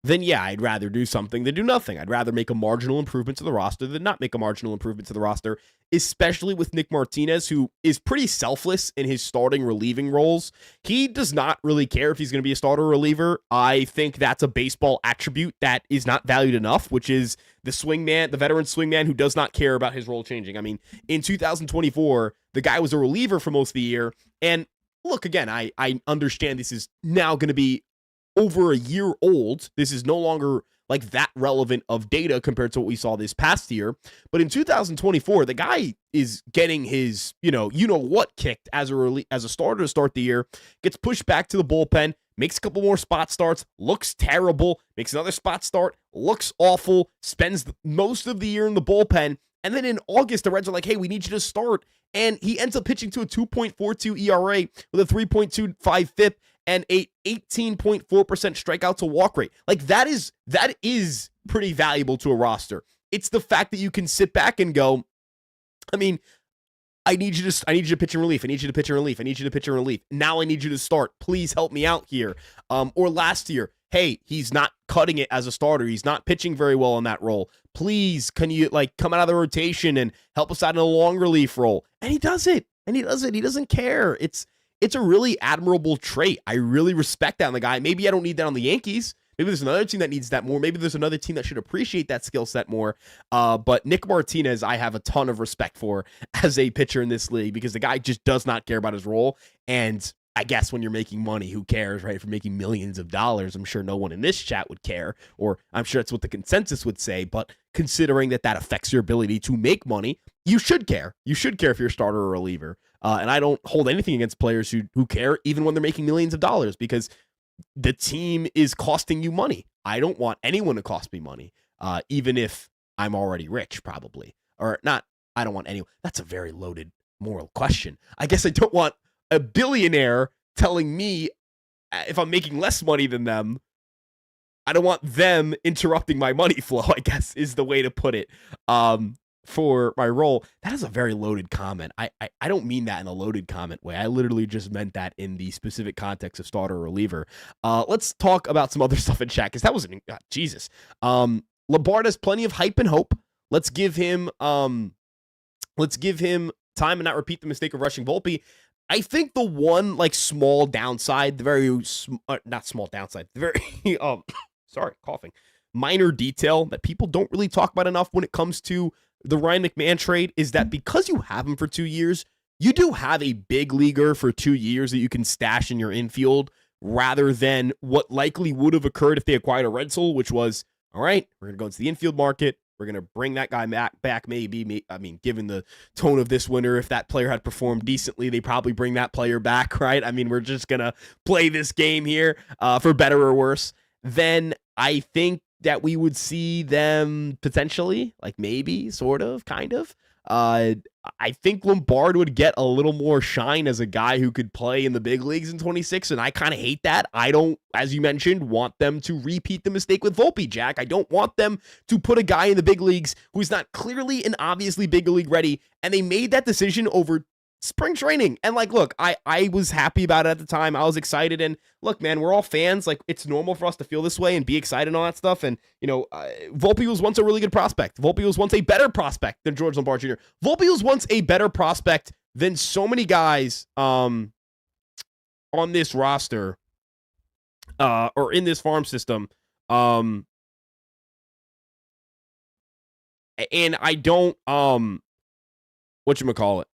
then yeah, I'd rather do something than do nothing. I'd rather make a marginal improvement to the roster than not make a marginal improvement to the roster, especially with Nick Martinez, who is pretty selfless in his starting relieving roles. He does not really care if he's going to be a starter or reliever. I think that's a baseball attribute that is not valued enough, which is the swingman, the veteran swingman who does not care about his role changing. I mean, in 2024, the guy was a reliever for most of the year. And look, again, I understand this is now going to be over a year old. This is no longer like that relevant of data compared to what we saw this past year. But in 2024, the guy is getting his, what kicked as a starter to start the year, gets pushed back to the bullpen, makes a couple more spot starts, looks terrible, makes another spot start, looks awful, spends most of the year in the bullpen. And then in August, the Reds are like, hey, we need you to start. And he ends up pitching to a 2.42 ERA with a 3.25 FIP and a 18.4% strikeout to walk rate. Like, that is pretty valuable to a roster. It's the fact that you can sit back and go, I mean, I need you to pitch in relief. I need you to pitch in relief. I need you to pitch in relief. Now I need you to start. Please help me out here. Or last year, hey, he's not cutting it as a starter. He's not pitching very well in that role. Please, can you come out of the rotation and help us out in a long relief role? And he does it. He doesn't care. It's a really admirable trait. I really respect that in the guy. Maybe I don't need that on the Yankees. Maybe there's another team that needs that more. Maybe there's another team that should appreciate that skill set more. But Nick Martinez, I have a ton of respect for as a pitcher in this league because the guy just does not care about his role. And I guess when you're making money, who cares, right? If you're making millions of dollars, I'm sure no one in this chat would care, or I'm sure that's what the consensus would say. But considering that affects your ability to make money, you should care. You should care if you're a starter or a reliever. And I don't hold anything against players who care, even when they're making millions of dollars, because the team is costing you money. I don't want anyone to cost me money, even if I'm already rich, probably. Or not, I don't want anyone. That's a very loaded moral question. I guess I don't want a billionaire telling me if I'm making less money than them. I don't want them interrupting my money flow, I guess is the way to put it, for my role. That is a very loaded comment. I don't mean that in a loaded comment way. I literally just meant that in the specific context of starter or reliever. Let's talk about some other stuff in chat, because that was Jesus. Lombard has plenty of hype and hope. Let's give him time and not repeat the mistake of rushing Volpe. I think the one small downside, the very not small downside, the very sorry, coughing, minor detail that people don't really talk about enough when it comes to the Ryan McMahon trade is that because you have him for 2 years, you do have a big leaguer for 2 years that you can stash in your infield, rather than what likely would have occurred if they acquired a Red Soul, which was, all right, we're going to go into the infield market. We're going to bring that guy back maybe. I mean, given the tone of this winter, if that player had performed decently, they probably bring that player back, right? I mean, we're just going to play this game here for better or worse. Then I think that we would see them potentially, maybe, sort of, kind of. I think Lombard would get a little more shine as a guy who could play in the big leagues in 26, and I kind of hate that. I don't, as you mentioned, want them to repeat the mistake with Volpe, Jack. I don't want them to put a guy in the big leagues who's not clearly and obviously big league ready, and they made that decision over spring training. And look, I was happy about it at the time. I was excited, and look, man, we're all fans. It's normal for us to feel this way and be excited and all that stuff. And Volpe was once a really good prospect. Volpe was once a better prospect than George Lombard Jr. Volpe was once a better prospect than so many guys on this roster or in this farm system. And I don't whatchamacallit.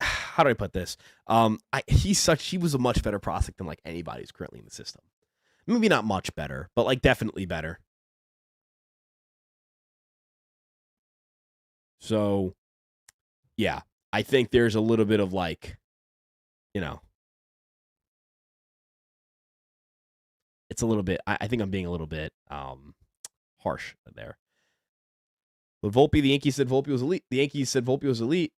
How do I put this? He was a much better prospect than anybody who's currently in the system. Maybe not much better, but definitely better. So, yeah, I think there's a little bit of it's a little bit. I think I'm being a little bit harsh there. But Volpe, the Yankees said Volpe was elite. The Yankees said Volpe was elite.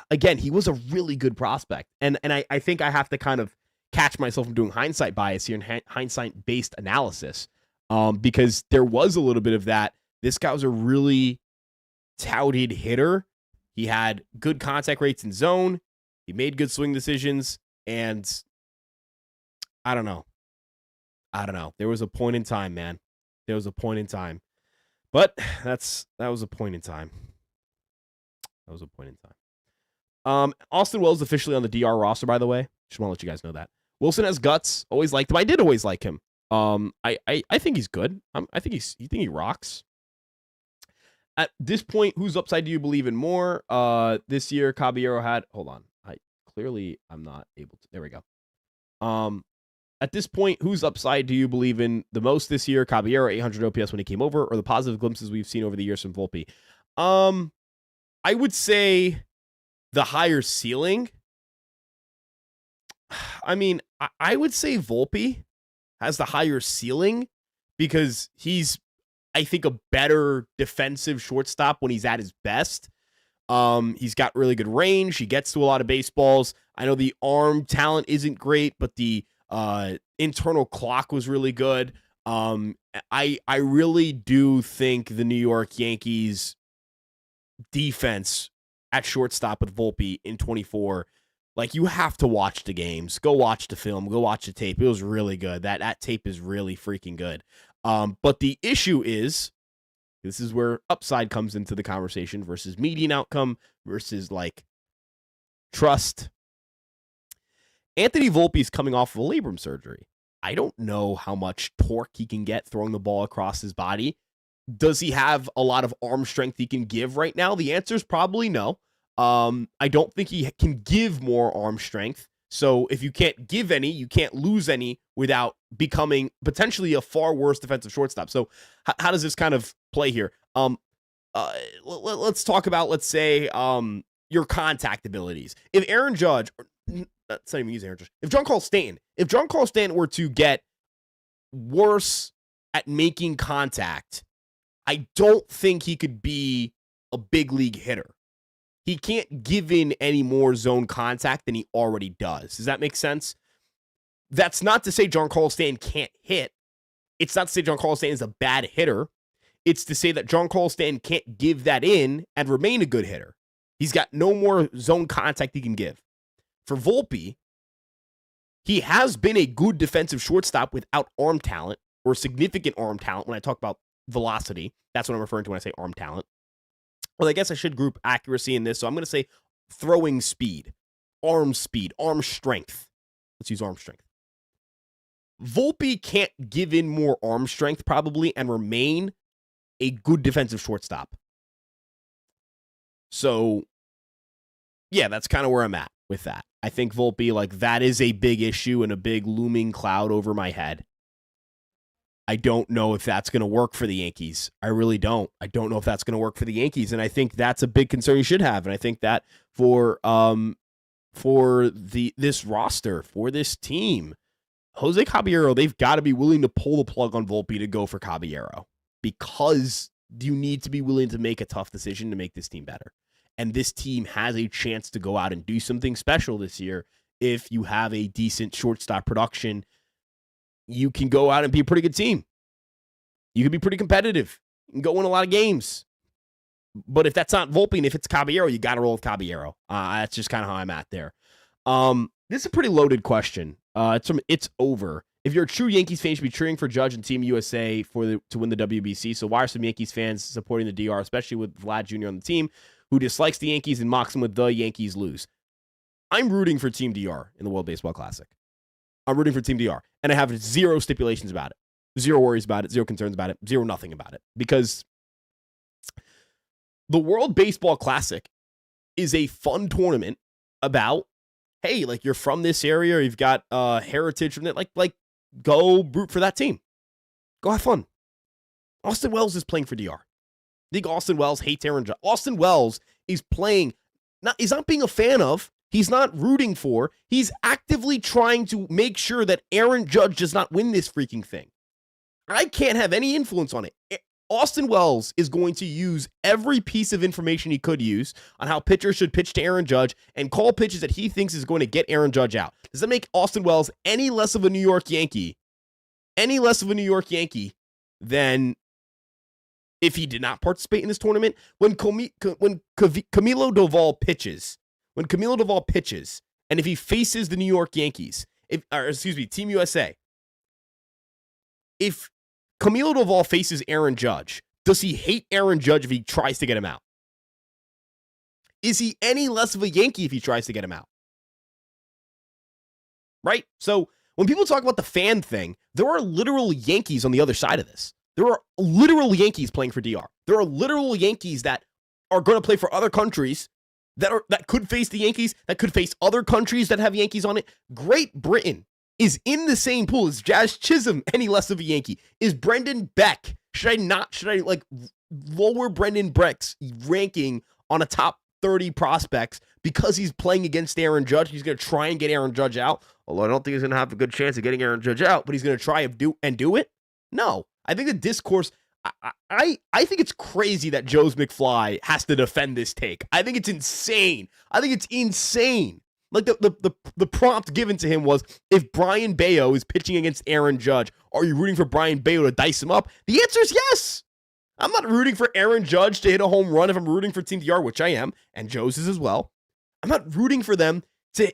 Again, he was a really good prospect. And I think I have to kind of catch myself from doing hindsight bias here and hindsight-based analysis, because there was a little bit of that. This guy was a really touted hitter. He had good contact rates in zone. He made good swing decisions. And I don't know. There was a point in time, man. There was a point in time. But that was a point in time. Austin Wells officially on the DR roster, by the way. Just want to let you guys know that. Wilson has guts. Always liked him. I did always like him. I think he's good. I think he rocks. At this point, whose upside do you believe in more? This year, Caballero had. Hold on. I'm not able to. There we go. At this point, whose upside do you believe in the most this year? Caballero, 800 OPS when he came over, or the positive glimpses we've seen over the years from Volpe? I would say the higher ceiling. I mean, I would say Volpe has the higher ceiling because he's, I think, a better defensive shortstop when he's at his best. He's got really good range. He gets to a lot of baseballs. I know the arm talent isn't great, but the internal clock was really good. I really do think the New York Yankees defense at shortstop with Volpe in 24, you have to watch the games. Go watch the film. Go watch the tape. It was really good. That tape is really freaking good. But the issue is, this is where upside comes into the conversation versus median outcome versus trust. Anthony Volpe is coming off of a labrum surgery. I don't know how much torque he can get throwing the ball across his body. Does he have a lot of arm strength he can give right now? The answer is probably no. I don't think he can give more arm strength. So if you can't give any, you can't lose any without becoming potentially a far worse defensive shortstop. So how does this kind of play here? Let's talk about, let's say, your contact abilities. If Aaron Judge, That's not even using Aaron Judge. If Giancarlo Stanton were to get worse at making contact, I don't think he could be a big league hitter. He can't give in any more zone contact than he already does. Does that make sense? That's not to say Giancarlo Stanton can't hit. It's not to say Giancarlo Stanton is a bad hitter. It's to say that Giancarlo Stanton can't give that in and remain a good hitter. He's got no more zone contact he can give. For Volpe, he has been a good defensive shortstop without arm talent or significant arm talent. When I talk about velocity, that's what I'm referring to when I say arm talent. Well, I guess I should group accuracy in this, so I'm going to say throwing speed, arm strength. Let's use arm strength. Volpe can't give in more arm strength probably and remain a good defensive shortstop. So, yeah, that's kind of where I'm at with that. I think Volpe, like, that is a big issue and a big looming cloud over my head. I don't know if that's going to work for the Yankees. I really don't. I don't know if that's going to work for the Yankees, and I think that's a big concern you should have. And I think that for this roster, for this team, Jose Caballero, they've got to be willing to pull the plug on Volpe to go for Caballero, because you need to be willing to make a tough decision to make this team better. And this team has a chance to go out and do something special this year. If you have a decent shortstop production, you can go out and be a pretty good team. You can be pretty competitive. You can go win a lot of games. But if that's not Volpe and if it's Caballero, you got to roll with Caballero. That's just kind of how I'm at there. This is a pretty loaded question. It's from It's Over. If you're a true Yankees fan, you should be cheering for Judge and Team USA to win the WBC. So why are some Yankees fans supporting the DR, especially with Vlad Jr. on the team, who dislikes the Yankees and mocks them with the Yankees lose? I'm rooting for Team DR in the World Baseball Classic. I'm rooting for Team DR. And I have zero stipulations about it. Zero worries about it. Zero concerns about it. Zero nothing about it. Because the World Baseball Classic is a fun tournament about, hey, like, you're from this area, or you've got heritage from it. Like, go root for that team. Go have fun. Austin Wells is playing for DR. I think Austin Wells hates Aaron Judge. Austin Wells is playing, he's not being a fan of, he's not rooting for, he's actively trying to make sure that Aaron Judge does not win this freaking thing. I can't have any influence on it. Austin Wells is going to use every piece of information he could use on how pitchers should pitch to Aaron Judge and call pitches that he thinks is going to get Aaron Judge out. Does that make Austin Wells any less of a New York Yankee? Any less of a New York Yankee than if he did not participate in this tournament? When Camilo Doval pitches, and if he faces the New York Yankees, Team USA, if Camilo Doval faces Aaron Judge, does he hate Aaron Judge if he tries to get him out? Is he any less of a Yankee if he tries to get him out? Right? So when people talk about the fan thing, there are literal Yankees on the other side of this. There are literal Yankees playing for DR. There are literal Yankees that are going to play for other countries that could face the Yankees, that could face other countries that have Yankees on it. Great Britain is in the same pool. Is Jazz Chisholm any less of a Yankee? Is Brendan Beck? Should I lower Brendan Beck's ranking on a top 30 prospects because he's playing against Aaron Judge? He's going to try and get Aaron Judge out. Although I don't think he's going to have a good chance of getting Aaron Judge out, but he's going to try and do it. No, I think the discourse, I think it's crazy that Joe's McFly has to defend this take. I think it's insane. Like the prompt given to him was, if Brian Bayo is pitching against Aaron Judge, are you rooting for Brian Bayo to dice him up? The answer is yes. I'm not rooting for Aaron Judge to hit a home run if I'm rooting for Team DR, which I am, and Joe's is as well. I'm not rooting for them to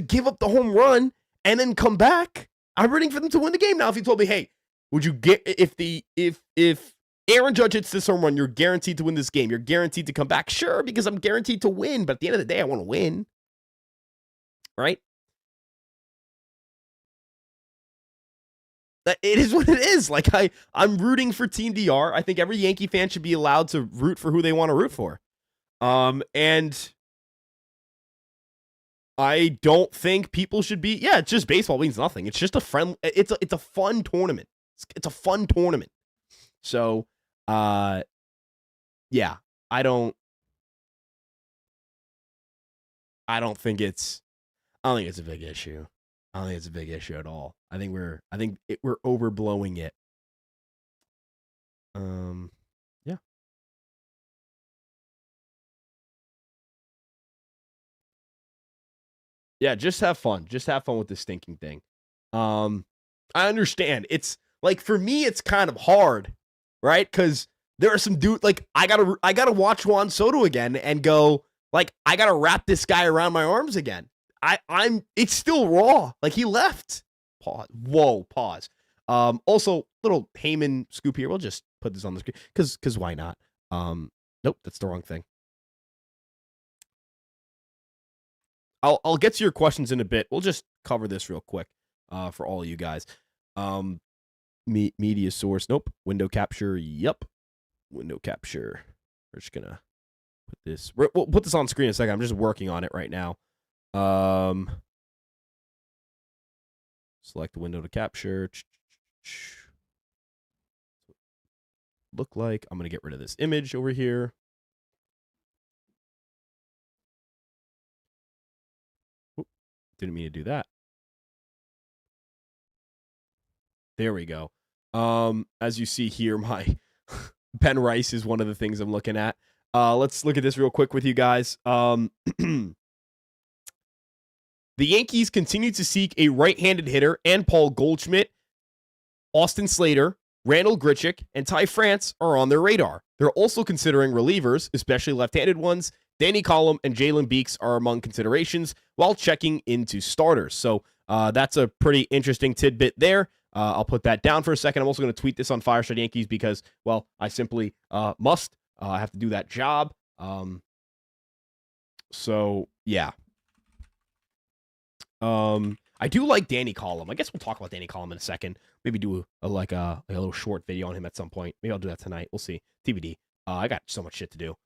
give up the home run and then come back. I'm rooting for them to win the game. Now, if you told me, hey, would you get if Aaron Judge hits this home run, you're guaranteed to win this game, you're guaranteed to come back? Sure, because I'm guaranteed to win, but at the end of the day, I want to win. Right? It is what it is. Like, I'm rooting for Team DR. I think every Yankee fan should be allowed to root for who they want to root for. And I don't think people should be, it's just baseball means nothing. It's just it's a fun tournament. It's a fun tournament. So, I don't think it's I don't think it's a big issue. I don't think it's a big issue at all. I think we're overblowing it. Yeah. Yeah, just have fun. Just have fun with this stinking thing. I understand. It's like, for me, it's kind of hard, right? Because there are some dude, like, I gotta watch Juan Soto again and go, like, I gotta wrap this guy around my arms again. It's still raw. Like, he left. Pause. Whoa, pause. Also, little Heyman scoop here. We'll just put this on the screen because why not? Nope, that's the wrong thing. I'll get to your questions in a bit. We'll just cover this real quick for all of you guys. Media source. Nope. Window capture. Yep. Window capture. We're just gonna put this. We'll put this on screen in a second. I'm just working on it right now. Select the window to capture. Look like I'm gonna get rid of this image over here. Oop, didn't mean to do that. There we go. As you see here, my Ben Rice is one of the things I'm looking at. Let's look at this real quick with you guys. The Yankees continue to seek a right-handed hitter, and Paul Goldschmidt, Austin Slater, Randall Grichuk, and Ty France are on their radar. They're also considering relievers, especially left-handed ones. Danny Collum and Jalen Beeks are among considerations while checking into starters. So that's a pretty interesting tidbit there. I'll put that down for a second. I'm also going to tweet this on Fireside Yankees because, well, I simply must. I have to do that job. So, yeah. I do like Danny Collum. I guess we'll talk about Danny Collum in a second. Maybe do a little short video on him at some point. Maybe I'll do that tonight. We'll see. TBD. I got so much shit to do.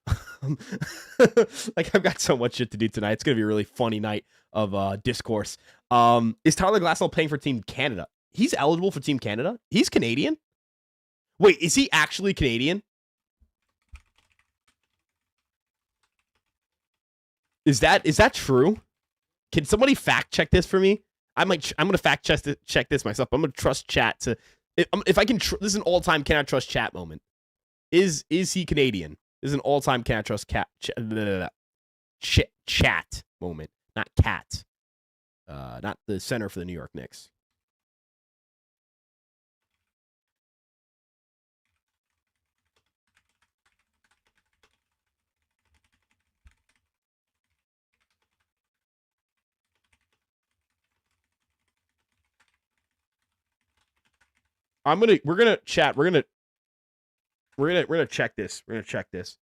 I've got so much shit to do tonight. It's gonna be a really funny night of discourse. Is Tyler Glasnow playing for Team Canada? He's eligible for Team Canada. He's Canadian. Wait, is he actually Canadian? Is that true? Can somebody fact check this for me? I'm gonna fact check this myself. I'm gonna trust chat to if I can. This is an all-time can I trust chat moment. Is he Canadian? This is an all-time can I trust chat moment, not cat. Not the center for the New York Knicks. We're gonna chat. We're gonna check this. We're gonna check this.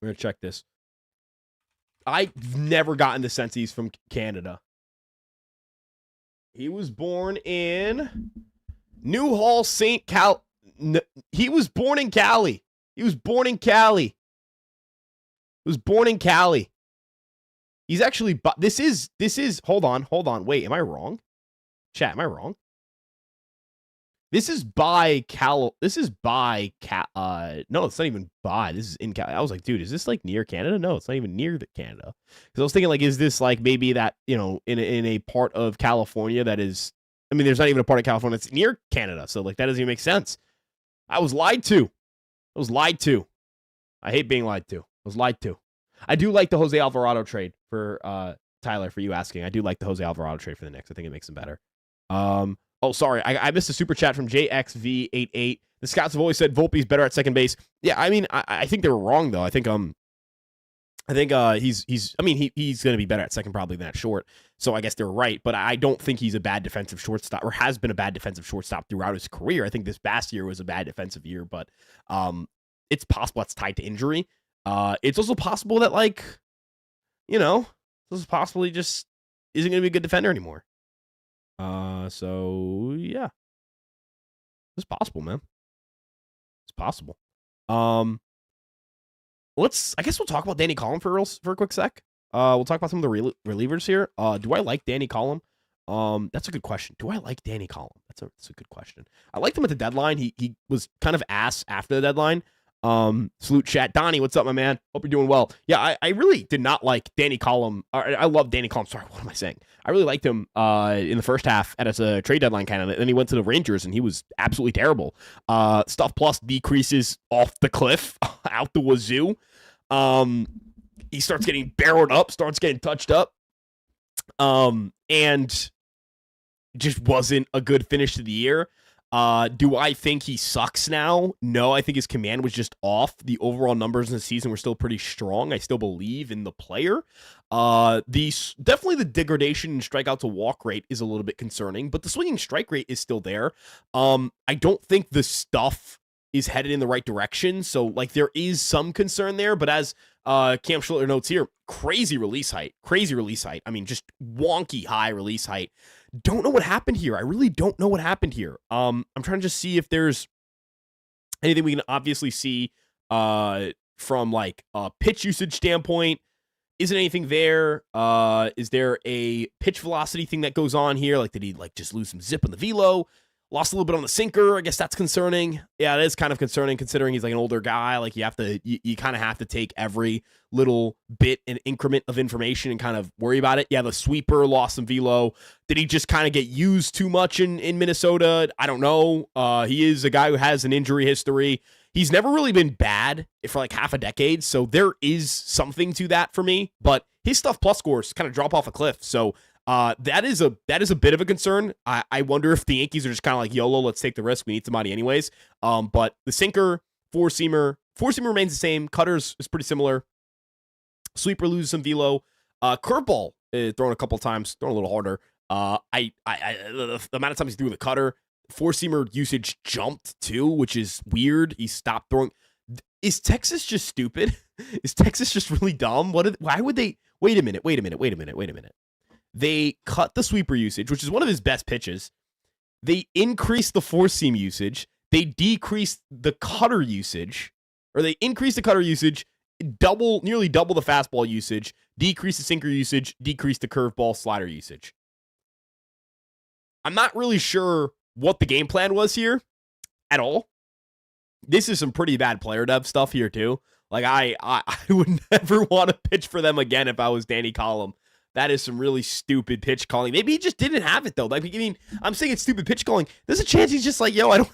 We're gonna check this. I've never gotten the sense he's from Canada. He was born in Newhall, St. Cal. He was born in Cali. He was born in Cali. He's actually. This is. Hold on. Wait, am I wrong? Chat, am I wrong? This is by Cal. No, it's not even by. This is in Cal. I was like, dude, is this like near Canada? No, it's not even near Canada. Because I was thinking, like, is this like maybe that, in a part of California that is, I mean, there's not even a part of California that's near Canada. So, like, that doesn't even make sense. I was lied to. I hate being lied to. I was lied to. I do like the Jose Alvarado trade for Tyler, for you asking. I do like the Jose Alvarado trade for the Knicks. I think it makes them better. Oh, sorry. I missed a super chat from JXV88. The scouts have always said Volpe's better at second base. Yeah, I mean, I think they were wrong though. I think he's going to be better at second probably than at short. So I guess they're right, but I don't think he's a bad defensive shortstop, or has been a bad defensive shortstop throughout his career. I think this past year was a bad defensive year, but it's possible that's tied to injury. It's also possible that, like, it's possible he just isn't going to be a good defender anymore. So yeah, it's possible, man. It's possible. I guess we'll talk about Danny Collum for a quick sec. We'll talk about some of the relievers here. Do I like Danny Collum? That's a good question. Do I like Danny Collum? That's a good question. I liked him at the deadline. He was kind of ass after the deadline. Salute chat. Donnie, what's up, my man? Hope you're doing well. Yeah, I really did not like Danny Collum. I love Danny Collum. Sorry, what am I saying? I really liked him in the first half as a trade deadline candidate. Then he went to the Rangers, and he was absolutely terrible. Stuff plus decreases off the cliff, out the wazoo. He starts getting barreled up, starts getting touched up. And just wasn't a good finish to the year. Do I think he sucks now? No, I think his command was just off. The overall numbers in the season were still pretty strong. I still believe in the player. Definitely the degradation in strikeout to walk rate is a little bit concerning, but the swinging strike rate is still there. I don't think the stuff is headed in the right direction. So like there is some concern there, but as Cam Schlitter notes here, crazy release height. I mean, just wonky high release height. Don't know what happened here. I really don't know what happened here. I'm trying to just see if there's anything we can obviously see from like a pitch usage standpoint. Isn't anything there? Is there a pitch velocity thing that goes on here? Like, did he like just lose some zip on the velo? Lost a little bit on the sinker. I guess that's concerning. Yeah, it is kind of concerning considering he's like an older guy. Like you kind of have to take every little bit and increment of information and kind of worry about it. Yeah, the sweeper lost some velo. Did he just kind of get used too much in Minnesota? I don't know. He is a guy who has an injury history. He's never really been bad for like half a decade, so there is something to that for me. But his stuff plus scores kind of drop off a cliff. So that is a bit of a concern. I wonder if the Yankees are just kind of like YOLO, let's take the risk. We need somebody anyways. But the sinker, four-seamer remains the same. Cutters is pretty similar. Sweeper loses some velo. Curveball thrown a couple times, thrown a little harder. The amount of times he threw the cutter, four-seamer usage jumped too, which is weird. He stopped throwing. Is Texas just stupid? Is Texas just really dumb? Why would they? Wait a minute. They cut the sweeper usage, which is one of his best pitches. They increased the four-seam usage. They decreased the cutter usage, or they increased the cutter usage, nearly double the fastball usage, decreased the sinker usage, decreased the curveball slider usage. I'm not really sure what the game plan was here at all. This is some pretty bad player dev stuff here too. Like I would never want to pitch for them again if I was Danny Collum. That is some really stupid pitch calling. Maybe he just didn't have it though. Like, I mean, I'm saying it's stupid pitch calling. There's a chance he's just like, yo, I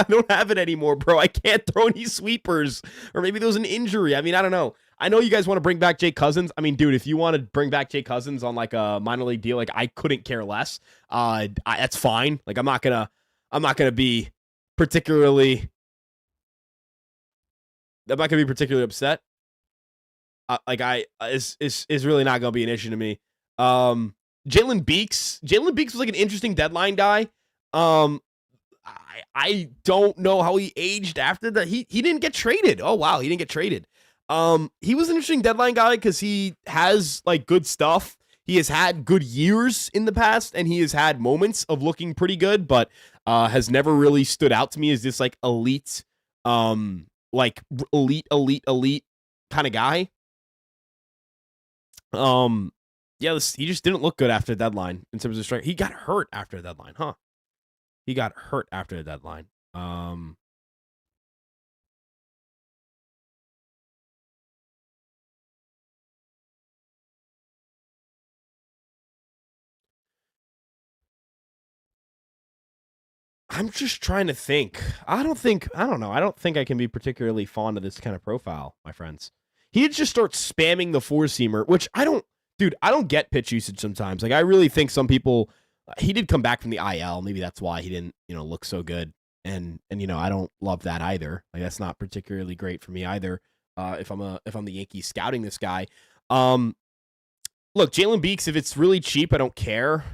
don't have it anymore, bro. I can't throw any sweepers. Or maybe there was an injury. I mean, I don't know. I know you guys want to bring back Jake Cousins. I mean, dude, if you want to bring back Jake Cousins on like a minor league deal, like I couldn't care less. That's fine. Like I'm not gonna be particularly upset. Is really not gonna be an issue to me. Jalen Beeks was like an interesting deadline guy. I don't know how he aged after that. He didn't get traded. Oh wow, he didn't get traded. He was an interesting deadline guy because he has like good stuff. He has had good years in the past, and he has had moments of looking pretty good, but has never really stood out to me as this like elite kind of guy. Yeah, he just didn't look good after the deadline in terms of strike. He got hurt after the deadline, huh? He got hurt after the deadline. I'm just trying to think. I don't know. I don't think I can be particularly fond of this kind of profile, my friends. He'd just start spamming the four-seamer, which I don't get pitch usage sometimes. Like, I really think some people, he did come back from the IL. Maybe that's why he didn't, look so good. And I don't love that either. Like, that's not particularly great for me either. If I'm the Yankees scouting this guy. Look, Jalen Beeks, if it's really cheap, I don't care.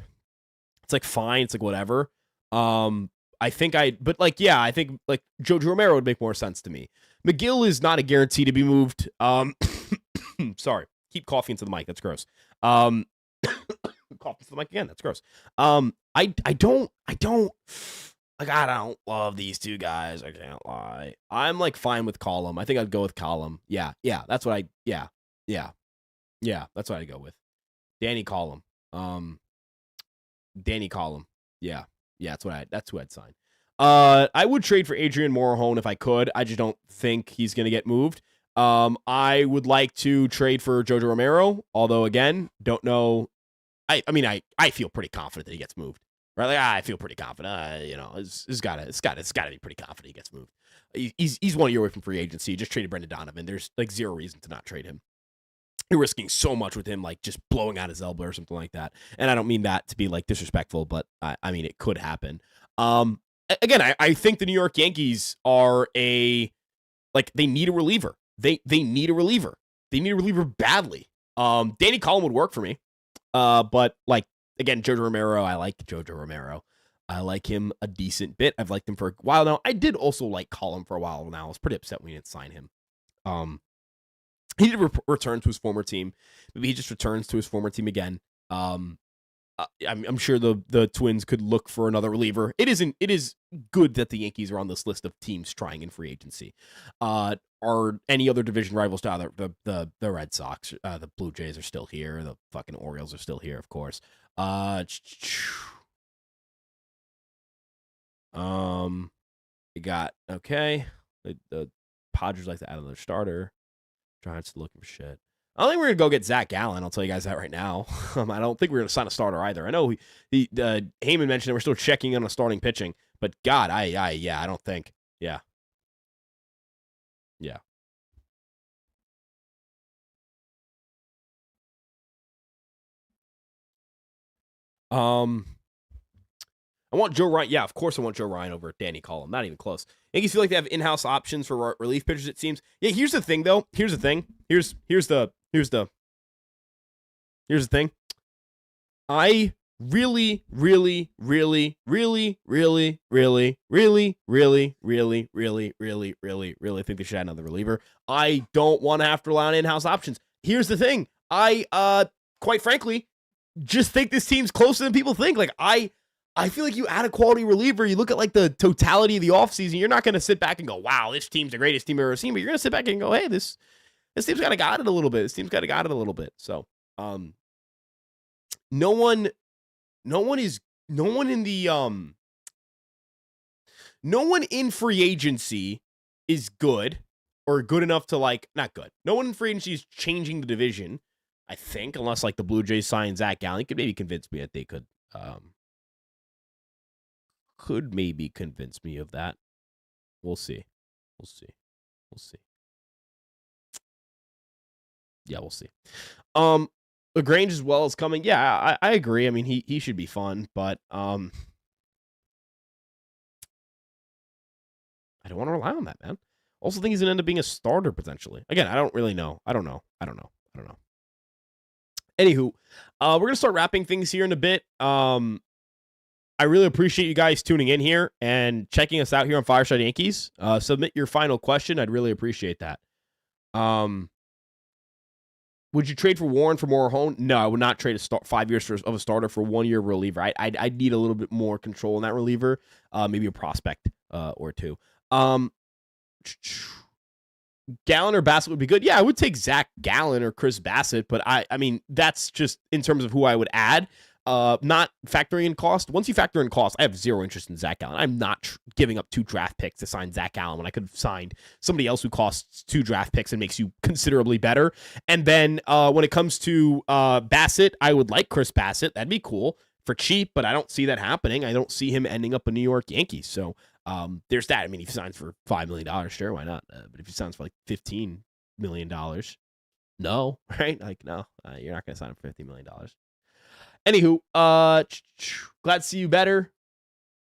It's like fine. It's like whatever. I think Joe Romero would make more sense to me. McGill is not a guarantee to be moved. Sorry. Keep coughing into the mic. That's gross. Coughing into the mic again. That's gross. I don't love these two guys. I can't lie. I'm like fine with Collum. I think I'd go with Collum. Yeah. That's what that's what I'd go with. Danny Collum. Danny Collum. Yeah. That's who I'd sign. I would trade for Adrian Morejon if I could. I just don't think he's going to get moved. I would like to trade for Jojo Romero, although again, don't know. I mean, I feel pretty confident that he gets moved. Right? Like, I feel pretty confident. It's gotta be pretty confident he gets moved. He's 1 year away from free agency. He just traded Brendan Donovan. There's like zero reason to not trade him. You're risking so much with him, like just blowing out his elbow or something like that. And I don't mean that to be like disrespectful, but I mean it could happen. Again, I think the New York Yankees are they need a reliever. They need a reliever. They need a reliever badly. Danny Collin would work for me. But like again, Jojo Romero, I like Jojo Romero. I like him a decent bit. I've liked him for a while now. I did also like Collin for a while now. I was pretty upset when we didn't sign him. He did return to his former team. Maybe he just returns to his former team again. I'm sure the Twins could look for another reliever. It is good that the Yankees are on this list of teams trying in free agency. Are any other division rivals to other the Red Sox, the Blue Jays are still here. The fucking Orioles are still here, of course. You got okay. The Padres like to add another starter. Giants looking for shit. I don't think we're going to go get Zach Gallen. I'll tell you guys that right now. I don't think we're going to sign a starter either. I know Heyman mentioned that we're still checking on a starting pitching, but God, I don't think. Yeah. I want Joe Ryan. Yeah, of course I want Joe Ryan over Danny Collin. Not even close. Yankees feel like they have in-house options for relief pitchers, it seems. Yeah, here's the thing, though. Here's the thing. I really think they should add another reliever. I don't want to have to rely on in-house options. Here's the thing. I quite frankly just think this team's closer than people think. Like I feel like you add a quality reliever, you look at like the totality of the offseason, you're not going to sit back and go, wow, this team's the greatest team I've ever seen, but you're going to sit back and go, hey, this team's kind of got it a little bit. So, no one in free agency is good or good enough to like, not good. No one in free agency is changing the division, I think, unless like the Blue Jays sign Zach Gallen. You could maybe convince me that they could maybe convince me of that. We'll see. Yeah, we'll see. LaGrange as well is coming. Yeah, I agree. I mean, he should be fun, but I don't want to rely on that, man. Also think he's going to end up being a starter potentially. Again, I don't really know. I don't know. Anywho, we're going to start wrapping things here in a bit. I really appreciate you guys tuning in here and checking us out here on Fireside Yankees. Submit your final question. I'd really appreciate that. Would you trade for Warren for Morejon? No, I would not trade 5 years of a starter for 1 year reliever. I'd need a little bit more control in that reliever. Maybe a prospect or two. Gallen or Bassett would be good. Yeah, I would take Zach Gallen or Chris Bassett, but I mean, that's just in terms of who I would add. Not factoring in cost. Once you factor in cost, I have zero interest in Zach Gallen. I'm not giving up 2 draft picks to sign Zach Gallen when I could have signed somebody else who costs 2 draft picks and makes you considerably better. And then when it comes to Bassett, I would like Chris Bassett. That'd be cool for cheap, but I don't see that happening. I don't see him ending up a New York Yankees. So there's that. I mean, if he signs for $5 million, sure, why not? But if he signs for like $15 million, no, right? Like, no, you're not going to sign him for $50 million. Anywho, glad to see you better.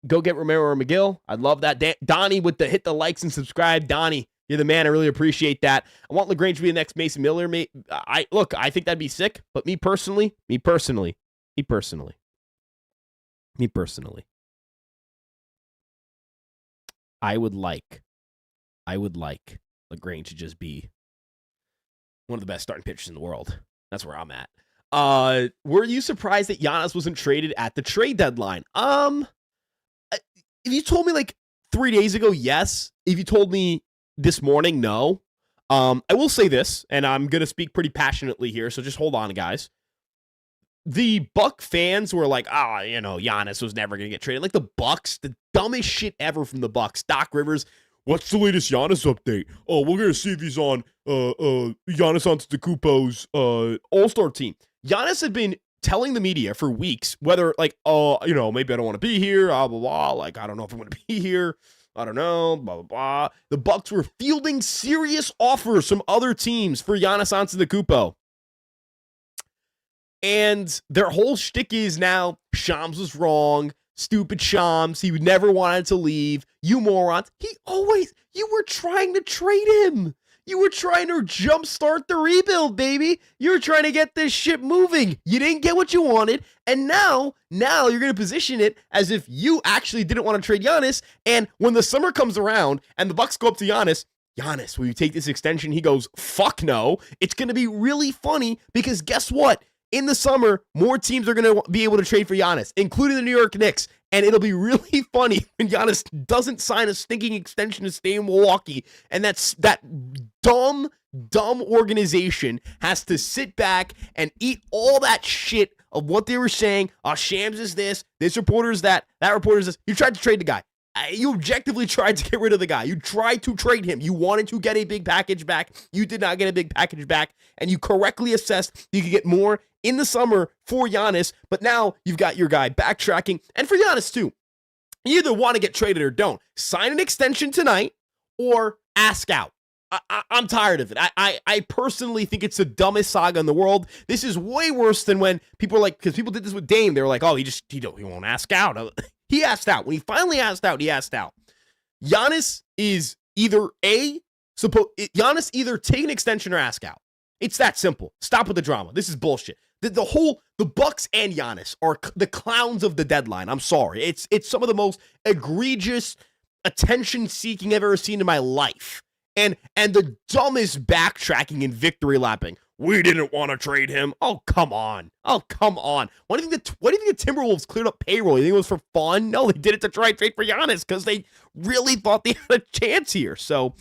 Go get Romero or McGill. I'd love that. Donnie with the hit the likes and subscribe. Donnie, you're the man. I really appreciate that. I want LaGrange to be the next Mason Miller. I think that'd be sick. But me personally, I would like LaGrange to just be one of the best starting pitchers in the world. That's where I'm at. Were you surprised that Giannis wasn't traded at the trade deadline? If you told me like 3 days ago, yes. If you told me this morning, no. I will say this, and I'm going to speak pretty passionately here, so just hold on, guys. the Buck fans were like, Giannis was never going to get traded. Like the Bucks, the dumbest shit ever from the Bucks. Doc Rivers, what's the latest Giannis update? Oh, we're going to see if he's on Giannis Antetokounmpo's All-Star team. Giannis had been telling the media for weeks whether, maybe I don't want to be here, blah, blah, blah. Like, I don't know if I'm going to be here. I don't know, blah, blah, blah. The Bucks were fielding serious offers from other teams for Giannis Antetokounmpo. And their whole shtick is now, Shams was wrong. Stupid Shams. He never wanted to leave. You morons. You were trying to trade him. You were trying to jumpstart the rebuild, baby. You were trying to get this shit moving. You didn't get what you wanted. And now you're going to position it as if you actually didn't want to trade Giannis. And when the summer comes around and the Bucks go up to Giannis, will you take this extension? He goes, fuck no. It's going to be really funny because guess what? In the summer, more teams are going to be able to trade for Giannis, including the New York Knicks. And it'll be really funny when Giannis doesn't sign a stinking extension to stay in Milwaukee. And that dumb organization has to sit back and eat all that shit of what they were saying. Shams is this reporter is that reporter is this. You tried to trade the guy. You objectively tried to get rid of the guy. You tried to trade him. You wanted to get a big package back. You did not get a big package back. And you correctly assessed you could get more in the summer for Giannis. But now you've got your guy backtracking. And for Giannis too. You either want to get traded or don't. Sign an extension tonight or ask out. I'm tired of it. I personally think it's the dumbest saga in the world. This is way worse than when people are like, because people did this with Dame. They were like, he won't ask out. He asked out. When he finally asked out, he asked out. Giannis is either Giannis either take an extension or ask out. It's that simple. Stop with the drama. This is bullshit. The Bucks and Giannis are the clowns of the deadline. I'm sorry. It's some of the most egregious attention-seeking I've ever seen in my life. And the dumbest backtracking and victory lapping. We didn't want to trade him. Oh, come on. Why do you think the Timberwolves cleared up payroll? You think it was for fun? No, they did it to try and trade for Giannis because they really thought they had a chance here. So,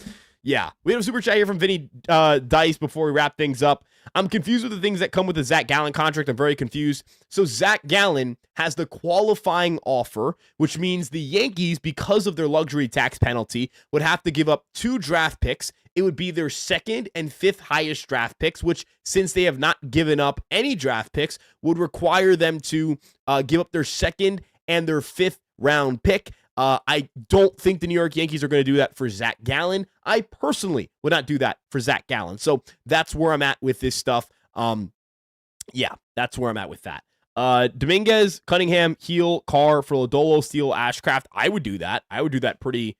yeah. We have a super chat here from Vinny Dice before we wrap things up. I'm confused with the things that come with the Zach Gallen contract. I'm very confused. So Zach Gallen has the qualifying offer, which means the Yankees, because of their luxury tax penalty, would have to give up 2 draft picks. It would be their 2nd and 5th highest draft picks, which, since they have not given up any draft picks, would require them to give up their 2nd and their 5th round pick. I don't think the New York Yankees are going to do that for Zach Gallen. I personally would not do that for Zach Gallen. So that's where I'm at with this stuff. That's where I'm at with that. Dominguez, Cunningham, Heel, Carr, Lodolo, Steele, Ashcraft. I would do that. I would do that pretty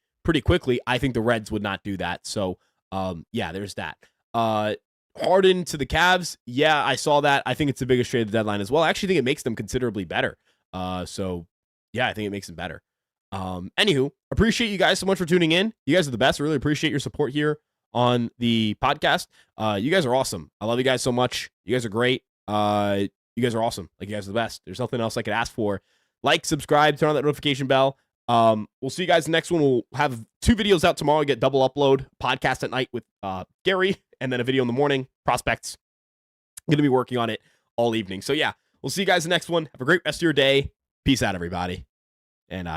quickly. I think the Reds would not do that. So, there's that. Harden to the Cavs. Yeah, I saw that. I think it's the biggest trade of the deadline as well. I actually think it makes them considerably better. I think it makes them better. Anywho, appreciate you guys so much for tuning in. You guys are the best. I really appreciate your support here on the podcast. You guys are awesome. I love you guys so much. You guys are great. You guys are awesome. Like, you guys are the best. There's nothing else I could ask for. Like, subscribe, turn on that notification bell. We'll see you guys in the next one. We'll have 2 videos out tomorrow. Get double upload, podcast at night with Gary, and then a video in the morning. Prospects. I'm going to be working on it all evening. So yeah, we'll see you guys in the next one. Have a great rest of your day. Peace out, everybody. And